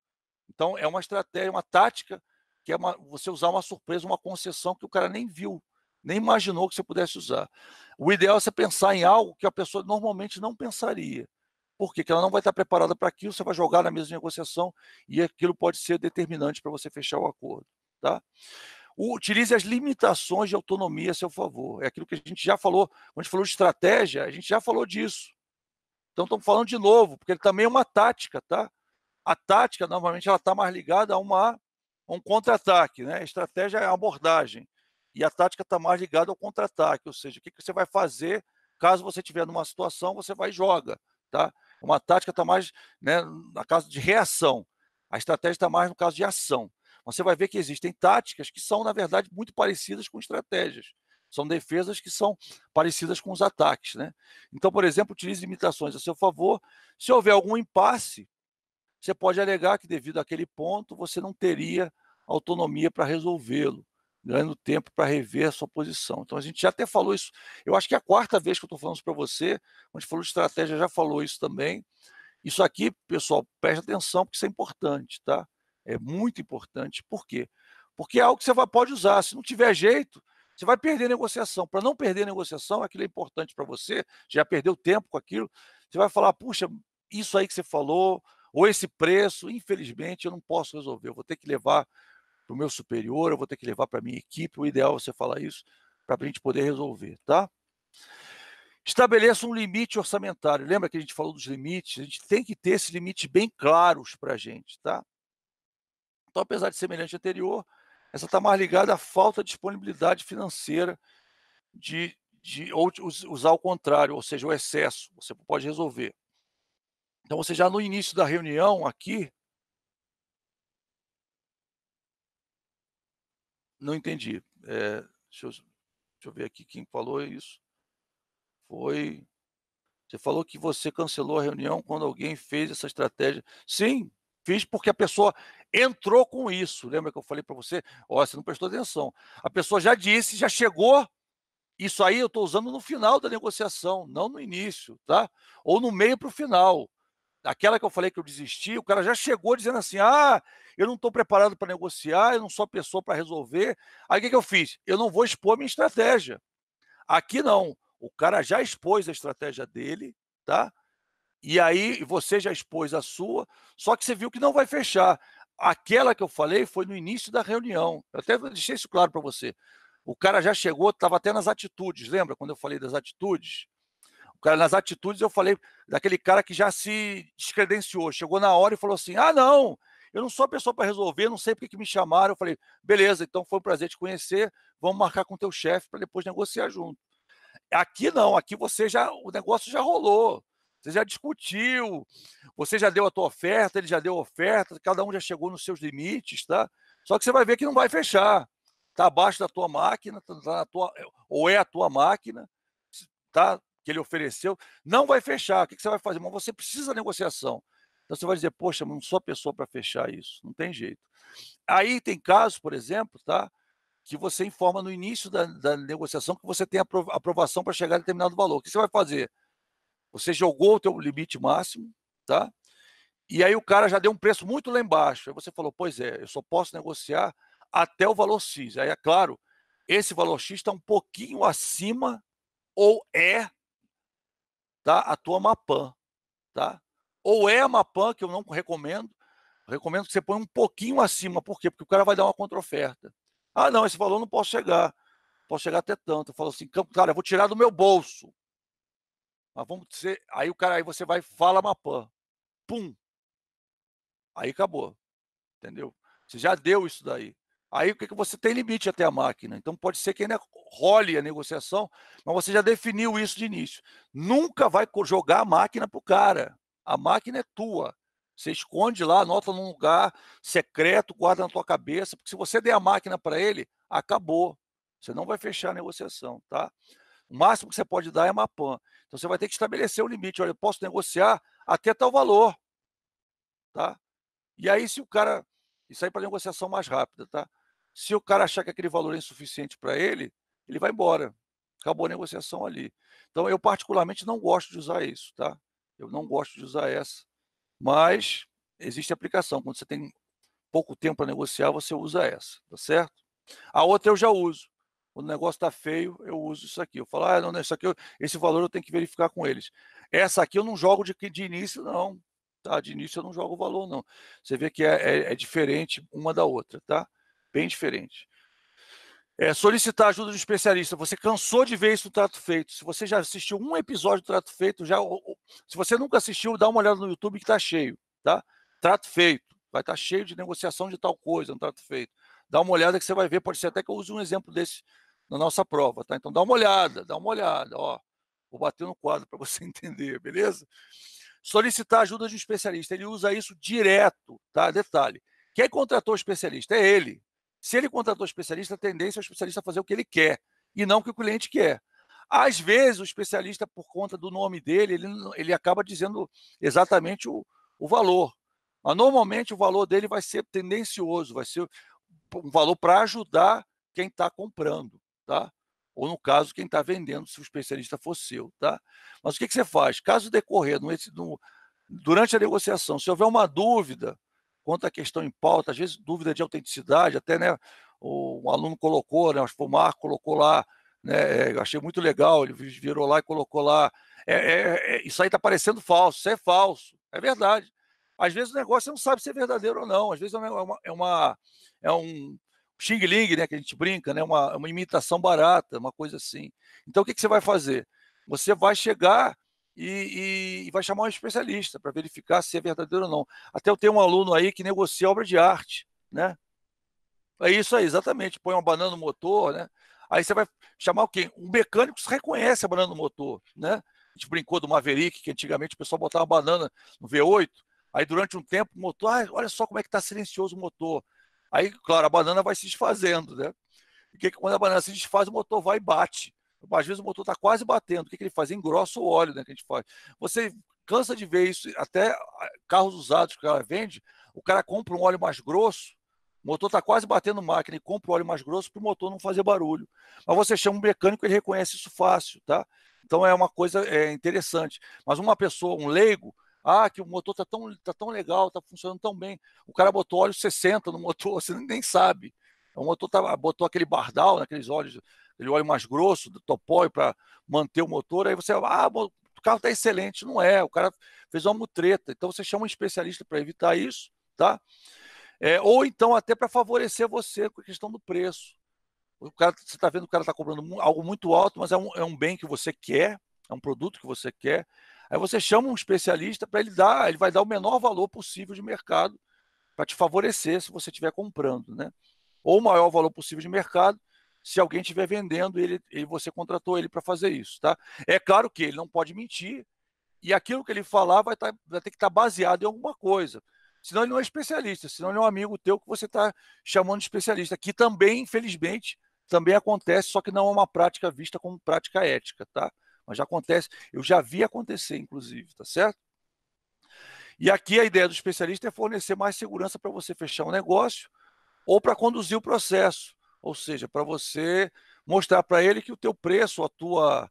Então, é uma estratégia, uma tática, que é você usar uma surpresa, uma concessão que o cara nem viu, nem imaginou que você pudesse usar. O ideal é você pensar em algo que a pessoa normalmente não pensaria. Por quê? Porque ela não vai estar preparada para aquilo, você vai jogar na mesa de negociação e aquilo pode ser determinante para você fechar o acordo. Tá? Utilize as limitações de autonomia a seu favor. É aquilo que a gente já falou, quando a gente falou de estratégia, a gente já falou disso. Então, estamos falando de novo, porque ele também é uma tática, tá? A tática, normalmente, ela está mais ligada a um contra-ataque, né? A estratégia é a abordagem. E a tática está mais ligada ao contra-ataque, ou seja, o que você vai fazer caso você estiver numa situação, você vai e joga, tá? Uma tática está mais, né, na caso de reação. A estratégia está mais no caso de ação. Você vai ver que existem táticas que são, na verdade, muito parecidas com estratégias. São defesas que são parecidas com os ataques, né? Então, por exemplo, utilize limitações a seu favor. Se houver algum impasse, você pode alegar que, devido àquele ponto, você não teria autonomia para resolvê-lo, ganhando tempo para rever a sua posição. Então, a gente já até falou isso. Eu acho que é a quarta vez que eu estou falando isso para você. Quando a gente falou de estratégia, já falou isso também. Isso aqui, pessoal, preste atenção, porque isso é importante, tá? É muito importante. Por quê? Porque é algo que você pode usar. Se não tiver jeito, você vai perder a negociação. Para não perder a negociação, aquilo é importante para você, já perdeu tempo com aquilo, você vai falar, puxa, isso aí que você falou, ou esse preço, infelizmente, eu não posso resolver, eu vou ter que levar para o meu superior, eu vou ter que levar para a minha equipe, o ideal é você falar isso para a gente poder resolver, tá? Estabeleça um limite orçamentário. Lembra que a gente falou dos limites? A gente tem que ter esses limites bem claros para a gente, tá? Então, apesar de semelhante ao anterior, essa está mais ligada à falta de disponibilidade financeira ou usar o contrário, ou seja, o excesso. Você pode resolver. Então, você já no início da reunião aqui, não entendi. Deixa eu ver aqui quem falou isso. Foi. Você falou que você cancelou a reunião quando alguém fez essa estratégia. Sim, fiz porque a pessoa entrou com isso. Lembra que eu falei para você? Ó, você não prestou atenção. A pessoa já disse, já chegou. Isso aí eu estou usando no final da negociação, não no início, tá? Ou no meio para o final. Aquela que eu falei que eu desisti, o cara já chegou dizendo assim: ah, eu não estou preparado para negociar, eu não sou a pessoa para resolver. Aí o que eu fiz? Eu não vou expor minha estratégia. Aqui não. O cara já expôs a estratégia dele, tá? E aí você já expôs a sua, só que você viu que não vai fechar. Aquela que eu falei foi no início da reunião. Eu até deixei isso claro para você. O cara já chegou, estava até nas atitudes. Lembra quando eu falei das atitudes? O cara, nas atitudes, eu falei daquele cara que já se descredenciou. Chegou na hora e falou assim: ah, não, eu não sou a pessoa para resolver, não sei porque que me chamaram. Eu falei: beleza, então foi um prazer te conhecer. Vamos marcar com o teu chefe para depois negociar junto. Aqui não, aqui o negócio já rolou, você já discutiu, você já deu a tua oferta, ele já deu a oferta, cada um já chegou nos seus limites, tá? Só que você vai ver que não vai fechar. Está abaixo da tua máquina, ou é a tua máquina, tá? Que ele ofereceu, não vai fechar. O que você vai fazer? Mas você precisa da negociação. Então você vai dizer, poxa, não sou a pessoa para fechar isso, não tem jeito. Aí tem casos, por exemplo, tá? Que você informa no início da negociação que você tem aprovação para chegar a determinado valor. O que você vai fazer? Você jogou o teu limite máximo, tá? E aí o cara já deu um preço muito lá embaixo. Aí você falou, pois é, eu só posso negociar até o valor X. Aí é claro, esse valor X está um pouquinho acima ou é, tá, a tua Mapan, tá? Ou é a Mapan, que eu não recomendo que você ponha um pouquinho acima. Por quê? Porque o cara vai dar uma contra-oferta. Ah, não, esse valor não posso chegar. Posso chegar até tanto. Eu falo assim, cara, eu vou tirar do meu bolso. Mas vamos dizer, aí o cara, aí você vai, fala Mapan. Pum. Aí acabou. Entendeu? Você já deu isso daí. Aí o que você tem limite até a máquina. Então pode ser que ainda role a negociação, mas você já definiu isso de início. Nunca vai jogar a máquina para o cara. A máquina é tua. Você esconde lá, anota num lugar secreto, guarda na tua cabeça, porque se você der a máquina para ele, acabou. Você não vai fechar a negociação, tá? O máximo que você pode dar é Mapan. Então você vai ter que estabelecer o limite. Olha, eu posso negociar até tal valor, tá? E aí, se o cara. Isso aí para negociação mais rápida, tá? Se o cara achar que aquele valor é insuficiente para ele, ele vai embora. Acabou a negociação ali. Então, eu particularmente não gosto de usar isso, tá? Eu não gosto de usar essa. Mas existe aplicação. Quando você tem pouco tempo para negociar, você usa essa, tá certo? A outra eu já uso. Quando o negócio está feio, eu uso isso aqui. Eu falo, não, isso aqui, esse valor eu tenho que verificar com eles. Essa aqui eu não jogo de início, não. Tá? De início eu não jogo o valor, não. Você vê que é diferente uma da outra, tá? Bem diferente. Solicitar ajuda de especialista. Você cansou de ver isso no Trato Feito. Se você já assistiu um episódio do Trato Feito, se você nunca assistiu, dá uma olhada no YouTube que está cheio, tá? Trato Feito. Vai estar cheio de negociação de tal coisa no Trato Feito. Dá uma olhada que você vai ver. Pode ser até que eu use um exemplo desse na nossa prova, tá? Então dá uma olhada, ó. Vou bater no quadro para você entender, beleza? Solicitar ajuda de um especialista. Ele usa isso direto, tá? Detalhe. Quem contratou o especialista? É ele. Se ele contratou o especialista, a tendência é o especialista fazer o que ele quer e não o que o cliente quer. Às vezes, o especialista, por conta do nome dele, ele acaba dizendo exatamente o valor. Mas, normalmente, o valor dele vai ser tendencioso, vai ser um valor para ajudar quem está comprando, tá? Ou, no caso, quem está vendendo, se o especialista for seu, tá? Mas o que você faz? Caso decorrer, durante a negociação, se houver uma dúvida quanto à questão em pauta, às vezes dúvida de autenticidade, até, né, o aluno colocou, né, o Marco colocou lá, né, eu achei muito legal, ele virou lá e colocou lá, isso aí está parecendo falso, isso é falso, é verdade. Às vezes o negócio você não sabe se é verdadeiro ou não, às vezes é um xing-ling, né, que a gente brinca, né, uma imitação barata, uma coisa assim. Então o que você vai fazer? Você vai chegar e vai chamar um especialista para verificar se é verdadeiro ou não. Até eu tenho um aluno aí que negocia obra de arte, né? É isso aí, exatamente. Põe uma banana no motor, né? Aí você vai chamar o quê? Um mecânico que reconhece a banana no motor, né? A gente brincou do Maverick, que antigamente o pessoal botava banana no V8, aí durante um tempo o motor, olha só como é que está silencioso o motor. Aí, claro, a banana vai se desfazendo, né? Porque quando a banana se desfaz, o motor vai e bate. Às vezes o motor está quase batendo. O que ele faz? Engrossa o óleo, né, que a gente faz. Você cansa de ver isso, até carros usados que o cara vende, o cara compra um óleo mais grosso, o motor está quase batendo máquina e compra o óleo mais grosso para o motor não fazer barulho. Mas você chama um mecânico, ele reconhece isso fácil, tá? Então é uma coisa interessante. Mas uma pessoa, um leigo, que o motor tá tão legal, está funcionando tão bem. O cara botou óleo 60 no motor, você nem sabe. O motor botou aquele bardal, naqueles óleos, aquele óleo mais grosso, do topói, para manter o motor. Aí você, o carro está excelente. Não é, o cara fez uma mutreta. Então você chama um especialista para evitar isso, tá? Ou então até para favorecer você com a questão do preço. Você está vendo que o cara está cobrando algo muito alto, mas é um bem que você quer, é um produto que você quer. Aí você chama um especialista para ele vai dar o menor valor possível de mercado para te favorecer se você estiver comprando, né? Ou o maior valor possível de mercado, se alguém estiver vendendo e você contratou ele para fazer isso, tá? É claro que ele não pode mentir e aquilo que ele falar vai ter que estar baseado em alguma coisa. Senão ele não é especialista, senão ele é um amigo teu que você está chamando de especialista, que também, infelizmente, também acontece, só que não é uma prática vista como prática ética, tá? Mas já acontece, eu já vi acontecer, inclusive, tá certo? E aqui a ideia do especialista é fornecer mais segurança para você fechar um negócio ou para conduzir o processo, ou seja, para você mostrar para ele que o teu preço, a tua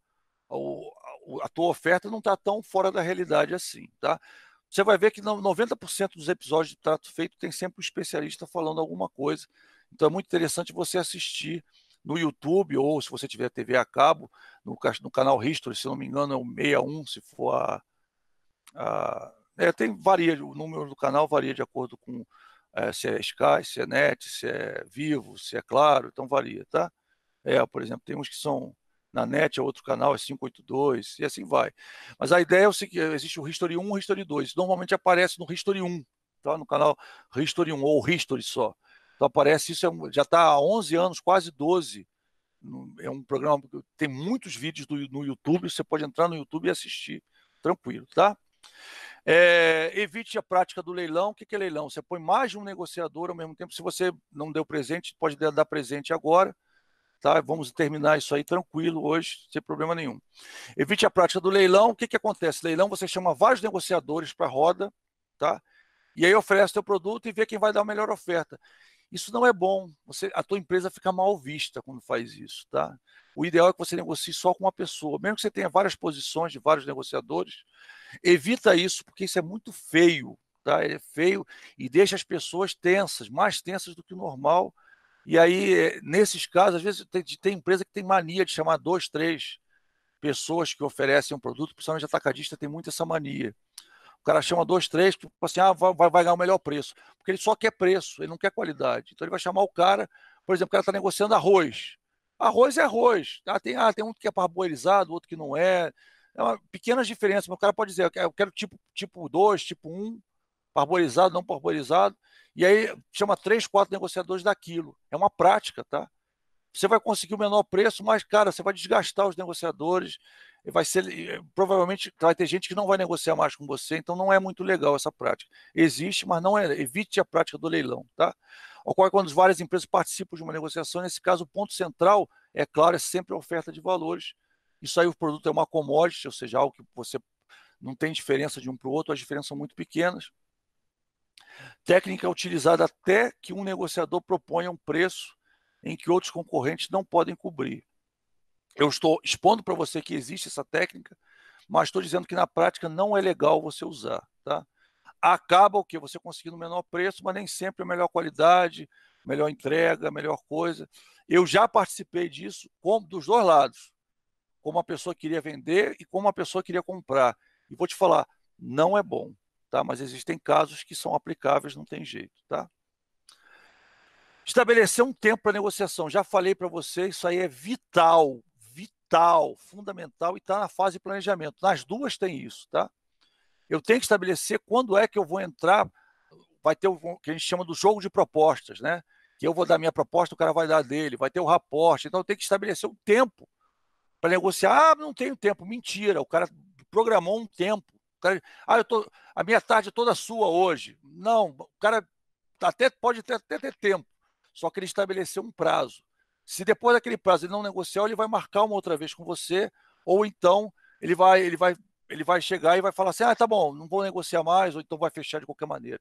oferta não está tão fora da realidade assim, tá? Você vai ver que 90% dos episódios de Trato Feito tem sempre um especialista falando alguma coisa. Então é muito interessante você assistir no YouTube ou se você tiver TV a cabo, no canal History, se não me engano é o 61, se for varia, o número do canal varia de acordo com se é Sky, se é NET, se é Vivo, se é Claro, então varia, tá? Por exemplo, tem uns que são na NET, é outro canal, é 582, e assim vai. Mas a ideia é o seguinte, existe o History 1 e o History 2. Normalmente aparece no History 1, tá? No canal History 1, ou History só. Então aparece isso, já está há 11 anos, quase 12. É um programa que tem muitos vídeos no YouTube, você pode entrar no YouTube e assistir, tranquilo, tá? Evite a prática do leilão. O que é leilão? Você põe mais de um negociador ao mesmo tempo. Se você não deu presente, pode dar presente agora, tá? Vamos terminar isso aí tranquilo hoje, sem problema nenhum. Evite a prática do leilão. O que acontece? Leilão, você chama vários negociadores para a roda, tá? E aí oferece o teu produto e vê quem vai dar a melhor oferta. Isso não é bom. A tua empresa fica mal vista quando faz isso, tá? O ideal é que você negocie só com uma pessoa. Mesmo que você tenha várias posições de vários negociadores, evita isso, porque isso é muito feio, tá? É feio e deixa as pessoas tensas, mais tensas do que o normal. E aí, nesses casos, às vezes tem empresa que tem mania de chamar 2, 3 pessoas que oferecem um produto, principalmente atacadista tem muito essa mania. O cara chama 2, 3, tipo assim, vai ganhar o melhor preço. Porque ele só quer preço, ele não quer qualidade. Então ele vai chamar o cara, por exemplo, o cara está negociando arroz. Arroz é arroz. Tem um que é parboilizado, outro que não é. Pequenas diferenças, mas o cara pode dizer, eu quero tipo 2, tipo 1, parboilizado, não parboilizado. E aí chama 3, 4 negociadores daquilo. É uma prática, tá? Você vai conseguir o menor preço, mas, cara, você vai desgastar os negociadores, provavelmente vai ter gente que não vai negociar mais com você, então não é muito legal essa prática. Existe, mas não é, evite a prática do leilão, tá? Ocorre quando várias empresas participam de uma negociação, nesse caso o ponto central, é claro, é sempre a oferta de valores. Isso aí o produto é uma commodity, ou seja, algo que você não tem diferença de um para o outro, as diferenças são muito pequenas. Técnica utilizada até que um negociador proponha um preço em que outros concorrentes não podem cobrir. Eu estou expondo para você que existe essa técnica, mas estou dizendo que na prática não é legal você usar, tá? Acaba o que? Você conseguindo o menor preço, mas nem sempre a melhor qualidade, melhor entrega, melhor coisa. Eu já participei disso dos dois lados, como uma pessoa queria vender e como uma pessoa queria comprar. E vou te falar, não é bom, tá? Mas existem casos que são aplicáveis, não tem jeito, tá? Estabelecer um tempo para negociação. Já falei para você, isso aí é vital, fundamental e está na fase de planejamento. Nas duas tem isso, tá? Eu tenho que estabelecer quando é que eu vou entrar. Vai ter o que a gente chama do jogo de propostas, né? Que eu vou dar minha proposta, o cara vai dar dele, vai ter o raporte. Então eu tenho que estabelecer um tempo para negociar. Não tenho tempo. Mentira, o cara programou um tempo. A minha tarde é toda sua hoje. Não, o cara pode até ter tempo. Só que ele estabeleceu um prazo. Se depois daquele prazo ele não negociar, ele vai marcar uma outra vez com você, ou então ele vai chegar e vai falar assim, tá bom, não vou negociar mais, ou então vai fechar de qualquer maneira.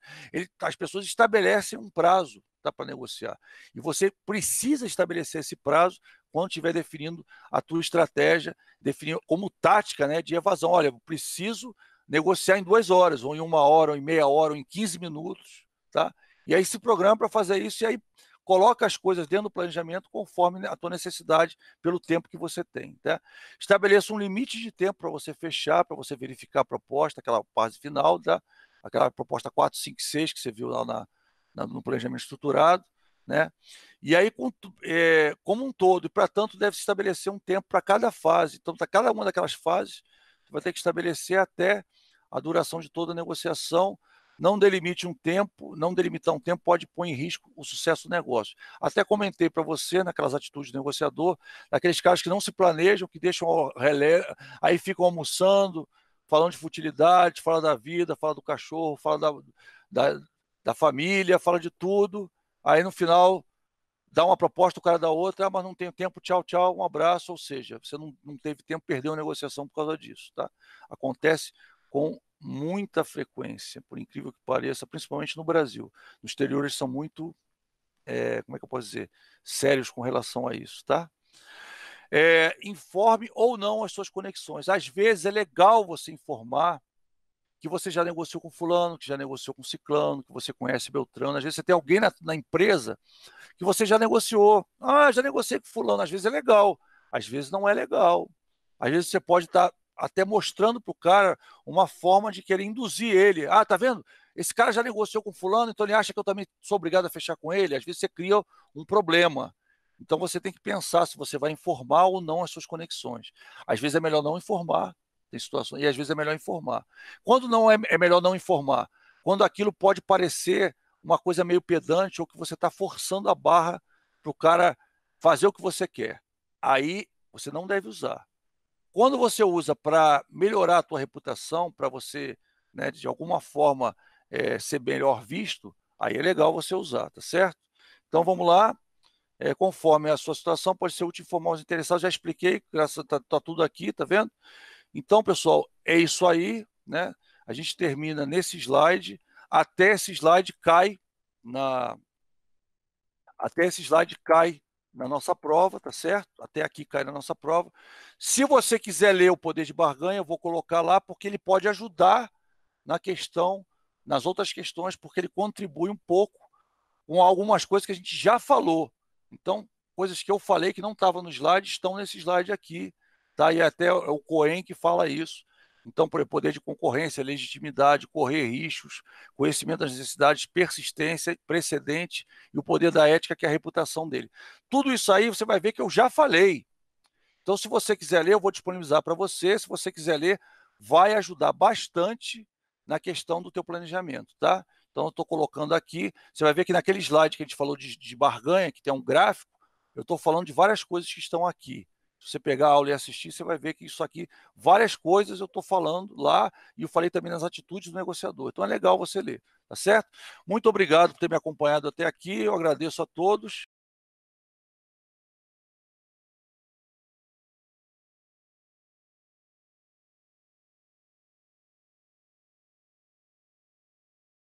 As pessoas estabelecem um prazo, tá, para negociar. E você precisa estabelecer esse prazo quando estiver definindo a tua estratégia, definir como tática, né, de evasão. Olha, eu preciso negociar em 2 horas, ou em 1 hora, ou em meia hora, ou em 15 minutos, tá? E aí se programa para fazer isso e aí coloca as coisas dentro do planejamento conforme a tua necessidade pelo tempo que você tem, tá? Estabeleça um limite de tempo para você fechar, para você verificar a proposta, aquela fase final, tá? Aquela proposta 4, 5, 6 que você viu lá no planejamento estruturado, né? E aí, como um todo, e para tanto, deve-se estabelecer um tempo para cada fase. Então, para cada uma daquelas fases, você vai ter que estabelecer até a duração de toda a negociação. Não delimitar um tempo pode pôr em risco o sucesso do negócio. Até comentei para você, naquelas atitudes de negociador, daqueles caras que não se planejam, que deixam ao relé, aí ficam almoçando, falando de futilidade, fala da vida, fala do cachorro, fala da família, fala de tudo. Aí no final dá uma proposta, o cara dá outra, mas não tem tempo, tchau, tchau, um abraço. Ou seja, você não teve tempo, perdeu a negociação por causa disso, tá? Acontece com muita frequência, por incrível que pareça, principalmente no Brasil. No exterior eles são muito, como é que eu posso dizer, sérios com relação a isso, tá? Informe ou não as suas conexões. Às vezes é legal você informar que você já negociou com fulano, que já negociou com ciclano, que você conhece Beltrano. Às vezes você tem alguém na empresa que você já negociou. Já negociei com fulano. Às vezes é legal, às vezes não é legal. Às vezes você pode estar até mostrando para o cara uma forma de querer induzir ele. Tá vendo? Esse cara já negociou com fulano, então ele acha que eu também sou obrigado a fechar com ele. Às vezes você cria um problema. Então você tem que pensar se você vai informar ou não as suas conexões. Às vezes é melhor não informar, tem situações, e às vezes é melhor informar. Quando não é melhor não informar? Quando aquilo pode parecer uma coisa meio pedante ou que você está forçando a barra para o cara fazer o que você quer. Aí você não deve usar. Quando você usa para melhorar a tua reputação, para você, né, de alguma forma, ser melhor visto, aí é legal você usar, tá certo? Então vamos lá, conforme a sua situação, pode ser útil informar os interessados, já expliquei, tá tudo aqui, tá vendo? Então, pessoal, é isso aí, né? A gente termina nesse slide, até esse slide cai na, até esse slide cai na nossa prova, tá certo? Até aqui cai na nossa prova. Se você quiser ler o poder de barganha, eu vou colocar lá, porque ele pode ajudar na questão, nas outras questões, porque ele contribui um pouco com algumas coisas que a gente já falou. Então, coisas que eu falei que não estavam no slide, estão nesse slide aqui, tá? E até o Cohen que fala isso. Então, por poder de concorrência, legitimidade, correr riscos, conhecimento das necessidades, persistência, precedente e o poder da ética, que é a reputação dele. Tudo isso aí você vai ver que eu já falei. Então, se você quiser ler, eu vou disponibilizar para você. Se você quiser ler, vai ajudar bastante na questão do teu planejamento, tá? Então, eu estou colocando aqui. Você vai ver que naquele slide que a gente falou de barganha, que tem um gráfico, eu estou falando de várias coisas que estão aqui. Se você pegar a aula e assistir, você vai ver que isso aqui, várias coisas eu estou falando lá, e eu falei também nas atitudes do negociador. Então, é legal você ler, tá certo? Muito obrigado por ter me acompanhado até aqui. Eu agradeço a todos.